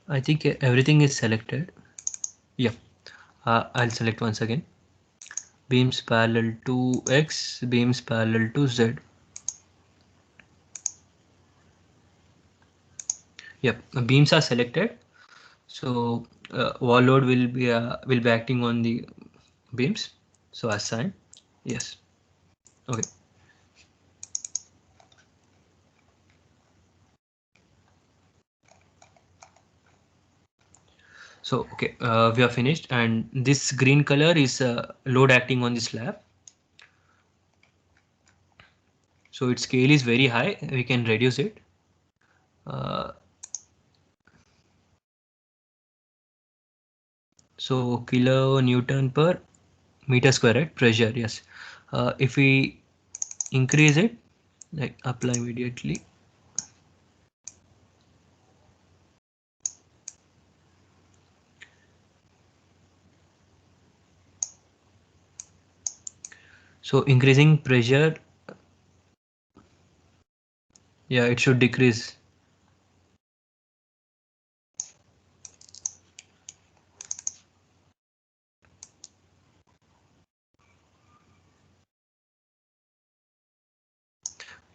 I think everything is selected. Yeah, I'll select once again. Beams parallel to X, beams parallel to Z. Yep, beams are selected. So wall load will be acting on the beams. So assign yes. Okay. So okay, we are finished, and this green color is load acting on the slab. So its scale is very high. We can reduce it. So kilonewton per meter square, right? Pressure, yes. If we increase it, like apply immediately. So increasing pressure, yeah, it should decrease.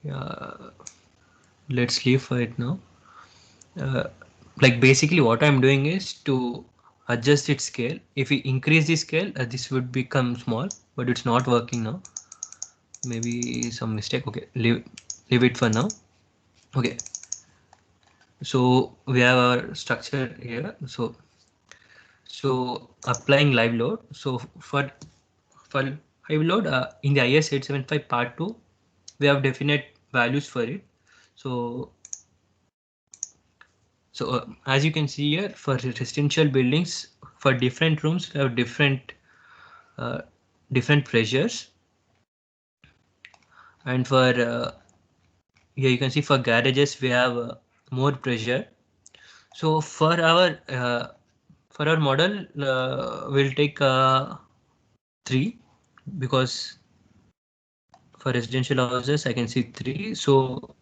Yeah, let's leave for it now. Like basically what I'm doing is to adjust its scale. If we increase the scale, this would become small, but it's not working now. Maybe some mistake. Okay, leave it for now. Okay, so we have our structure here. So applying live load. So for live load in the IS 875 part 2, we have definite values for it. So as you can see here, for residential buildings, for different rooms, we have uh, different pressures, and for here you can see for garages we have more pressure. So for our model, we'll take 3, because for residential houses I can see 3. So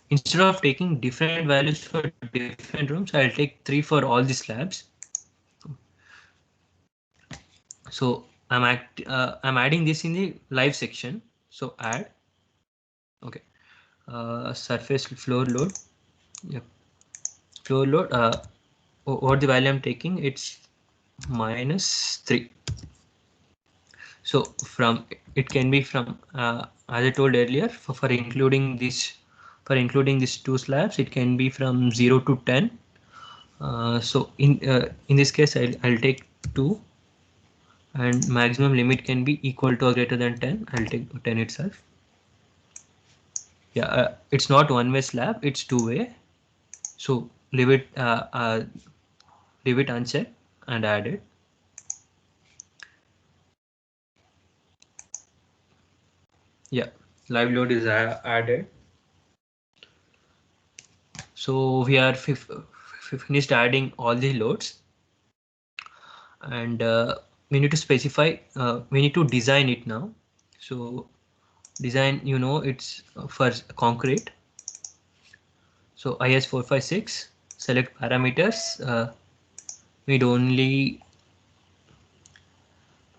instead of taking different values for different rooms, I'll take 3 for all the slabs. So I'm adding this in the live section. So add. Okay. Surface floor load. Yep. Floor load. What the value I'm taking? It's -3. So from it can be from as I told earlier, for including these two slabs, it can be from 0 to 10. So in this case, I'll take 2, and maximum limit can be equal to or greater than 10. I'll take 10 itself. Yeah, it's not one-way slab, it's two-way. So leave it unchecked and add it. Yeah, live load is added. So we are finished adding all the loads, and we need to specify, we need to design it now. So design, it's for concrete. So IS 456, select parameters.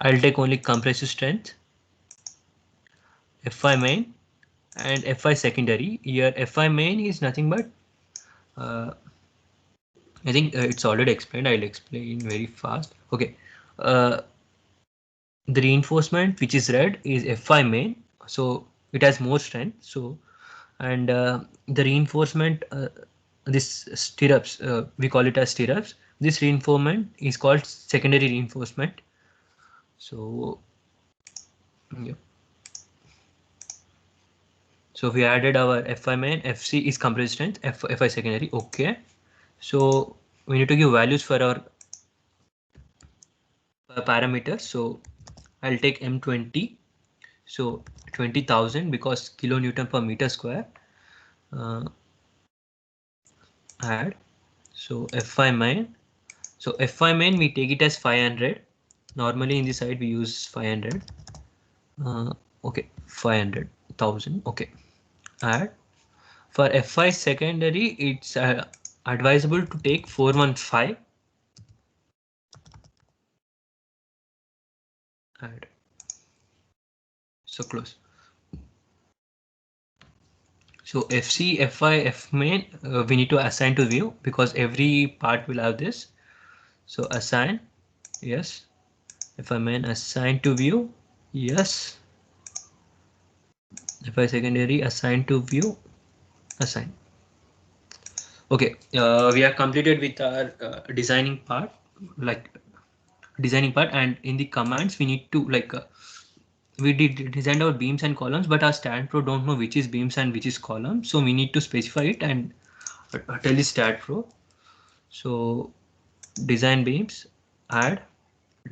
I'll take only compressive strength, Fi main, and Fi secondary. Here Fi main is nothing but I think it's already explained. I'll explain very fast. Okay, the reinforcement which is red is Fi main, so it has more strength. So and the reinforcement, this stirrups, we call it as stirrups. This reinforcement is called secondary reinforcement. So yeah. So we added our Fi main, Fc is compressive strength, Fi secondary. Okay. So we need to give values for our parameters. So I'll take M20. So 20,000 because kilonewton per meter square. Add. So Fi main. So Fi main we take it as 500. Normally in the side we use 500. Okay, 500,000. Okay. Add. For Fi secondary, it's advisable to take 415. Add. So close. So FC, Fi, F main, we need to assign to view because every part will have this. So assign, yes. FMN assign to view, yes. FI secondary assign to view, assign. Okay, we are completed with our designing part, and in the commands we need to we did designed our beams and columns, but our Stat Pro don't know which is beams and which is column, so we need to specify it and tell the Stat Pro. So design beams, add,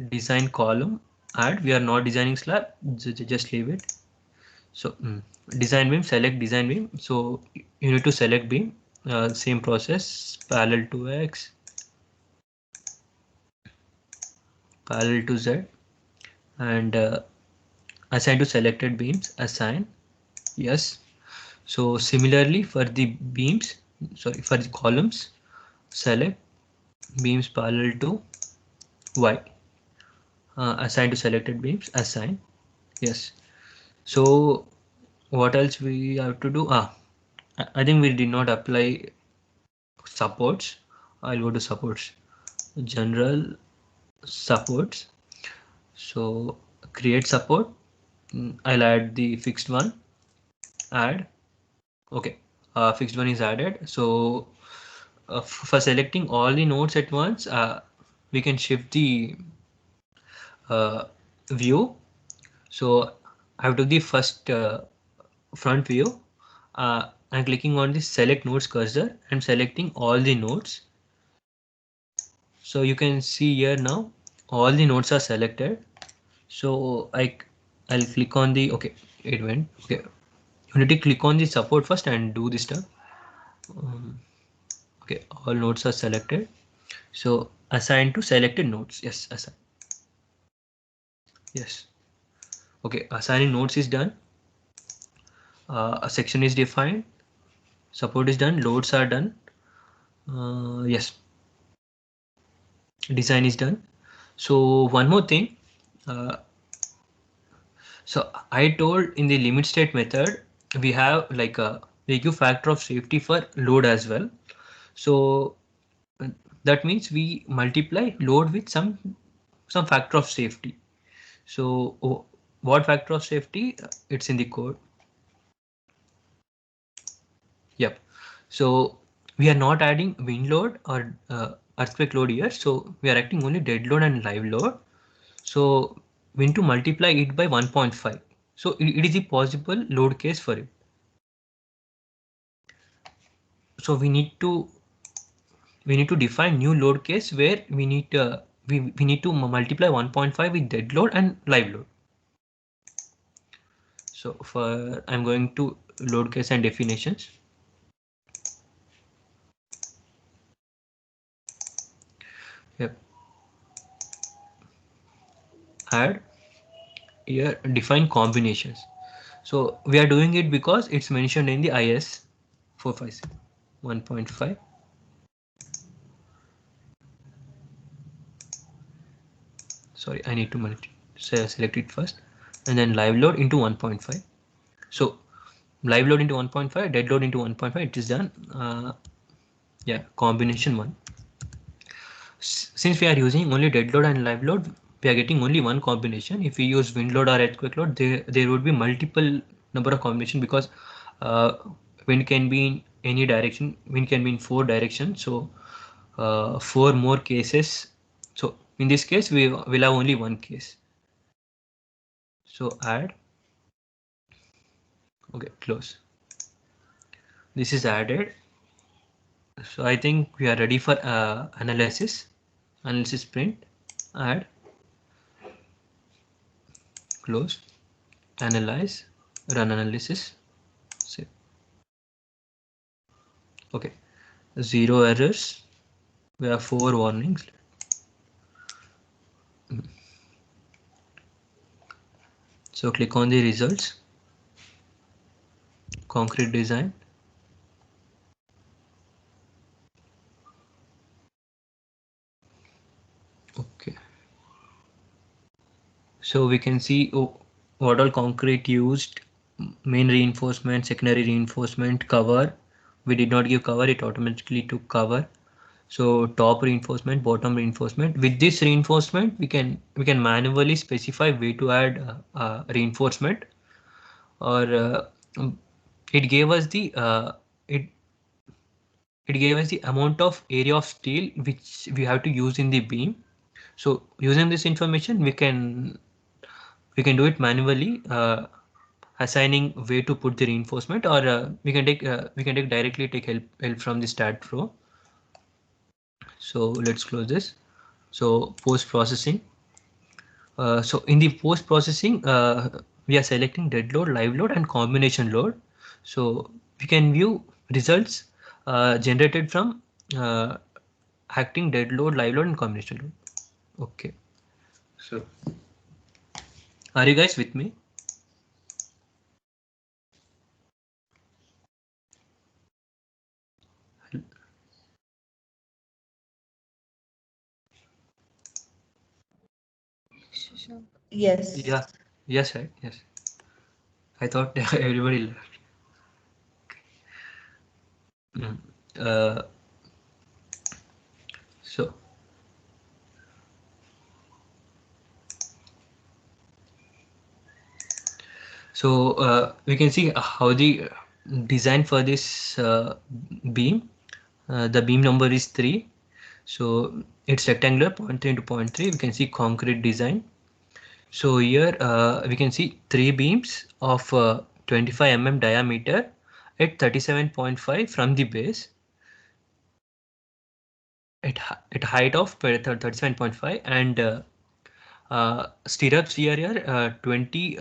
design column, add. We are not designing slab, just leave it. So design beam, select design beam. So you need to select beam, same process, parallel to X, parallel to Z, and assign to selected beams, assign, yes. So similarly for the beams, for the columns, select beams parallel to Y, assign to selected beams, assign, yes. So what else we have to do? I think we did not apply supports. I'll go to supports, general supports. So create support. I'll add the fixed one, add. Okay, fixed one is added. So for selecting all the nodes at once, we can shift the view. So I have to the first front view. I'm clicking on the select nodes cursor and selecting all the nodes. So you can see here now all the nodes are selected. So I'll click on the, okay, it went, okay. You need to click on the support first and do this stuff. Okay, all nodes are selected. So assign to selected nodes. Yes, assign. Yes. Okay, assigning nodes is done. A section is defined. Support is done. Loads are done. Yes. Design is done. So one more thing. So I told in the limit state method we have like a give factor of safety for load as well. So that means we multiply load with some factor of safety. So what factor of safety? It's in the code. Yep. So we are not adding wind load or earthquake load here. So we are acting only dead load and live load. So we need to multiply it by 1.5. So it is a possible load case for it. So we need to define new load case where we need to multiply 1.5 with dead load and live load. So for I'm going to load case and definitions. Yep. Add here define combinations. So we are doing it because it's mentioned in the IS 456 1.5. Sorry, I need to select it first and then live load into 1.5. So live load into 1.5, dead load into 1.5, it is done. Yeah, combination 1. Since we are using only dead load and live load, we are getting only one combination. If we use wind load or earthquake load, there would be multiple number of combination because wind can be in any direction. Wind can be in 4 directions. So 4 more cases. So in this case, we will have only one case. So add. Okay, close. This is added. So I think we are ready for analysis print, add, close, analyze, run analysis, save. Okay, 0 errors. We have 4 warnings. So click on the results, concrete design. Okay. So we can see what all concrete used: main reinforcement, secondary reinforcement, cover. We did not give cover, it automatically took cover. So top reinforcement, bottom reinforcement. With this reinforcement, we can manually specify where to add reinforcement, or it gave us the it gave us the amount of area of steel which we have to use in the beam. So using this information, we can do it manually, assigning where to put the reinforcement, or we can directly take help from the StatPro. So let's close this. So post processing. So in the post processing, we are selecting dead load, live load, and combination load. So we can view results generated from acting dead load, live load, and combination load. Okay. So are you guys with me? Shashank. Yes. Yeah. Yes, right. Yes. I thought everybody left. Mm. Uh, so we can see how the design for this beam. The beam number is 3. So it's rectangular, 0.3 into 0.3. We can see concrete design. So here we can see 3 beams of 25 mm diameter at 37.5 from the base, at height of 37.5, and stirrups here are 20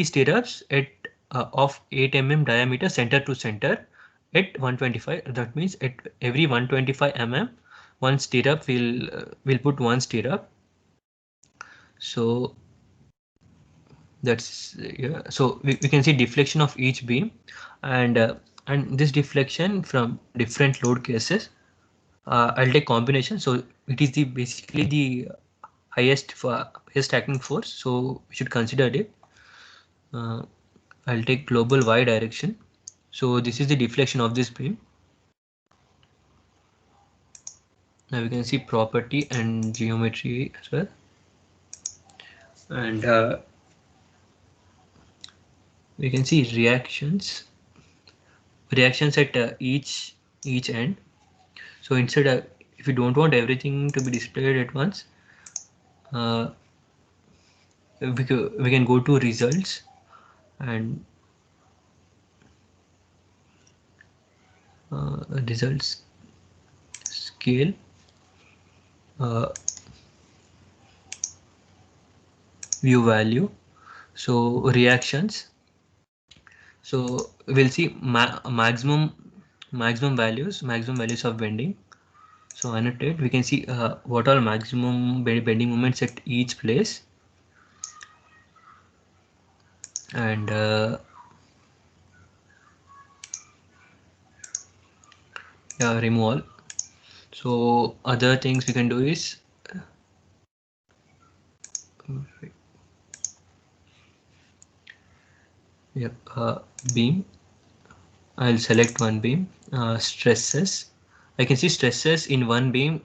stirrups at of 8 mm diameter, center to center, at 125. That means at every 125 mm, one stirrup will put one stirrup. So that's yeah. So we can see deflection of each beam, and this deflection from different load cases. I'll take combination. So it is the basically the highest acting force. So we should consider it. I'll take global y direction. So this is the deflection of this beam. Now we can see property and geometry as well, and we can see reactions at each end. So instead, if you don't want everything to be displayed at once, we can go to results and results scale, view value. So reactions. So we'll see maximum values of bending. So annotate, we can see what are maximum bending moments at each place, and yeah, remove all. So other things we can do is beam. I'll select one beam. Stresses. I can see stresses in one beam.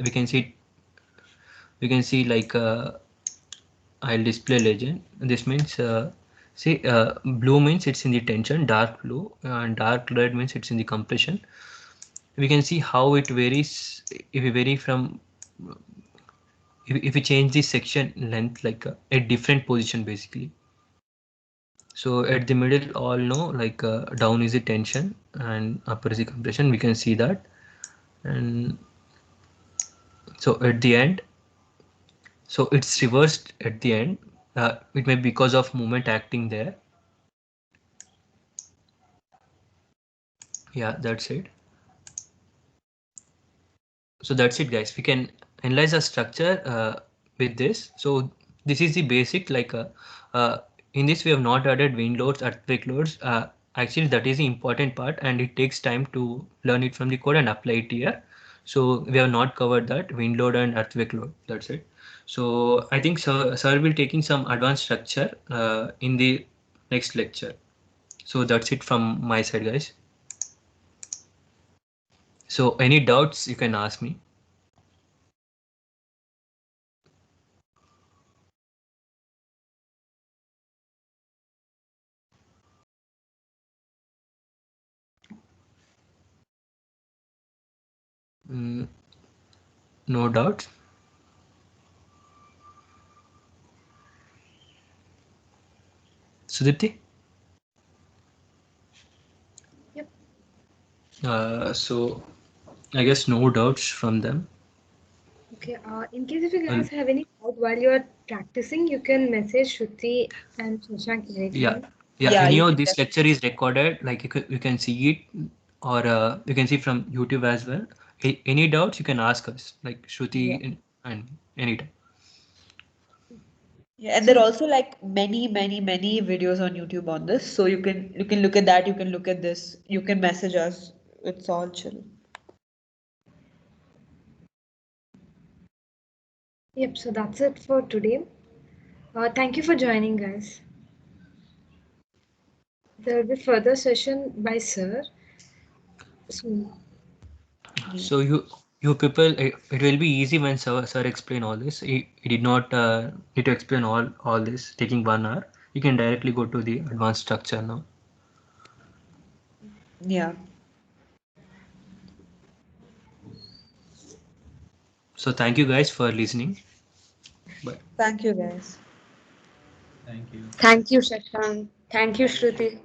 We can see like I'll display legend. This means see blue means it's in the tension, dark blue, and dark red means it's in the compression. We can see how it varies if we vary from if we change the section length, like at different position basically. So at the middle, all know, like down is the tension and upper is the compression. We can see that, and so at the end, so it's reversed at the end. It may be because of movement acting there. Yeah, that's it. So that's it, guys. We can analyze a structure with this. So this is the basic, like in this we have not added wind loads, earthquake loads. Actually, that is the important part, and it takes time to learn it from the code and apply it here. So we have not covered that wind load and earthquake load. That's it. So I think sir will taking some advanced structure in the next lecture. So that's it from my side, guys. So any doubts you can ask me. No doubts. Sudipti? Yep. So I guess no doubts from them. Okay. In case if you Well, guys have any doubt while you're practicing, you can message Shruti and Shashank yeah, directly. yeah. Yeah, you Anyhow, can this definitely. lecture is recorded. Like you can see it, or you can see from YouTube as well. Any doubts you can ask us, like Shruti Yeah. and anytime. Yeah, and there are also like many videos on YouTube on this. So you can look at that, you can look at this, you can message us. It's all chill. Yep. So that's it for today. Thank you for joining, guys. There will be further session by Sir soon. Yeah. So you people, it will be easy when sir explain all this. He did not need to explain all this taking 1 hour. You can directly go to the advanced structure now. Yeah. So thank you guys for listening. Bye. Thank you guys. Thank you, Shashank. Thank you, Shruti.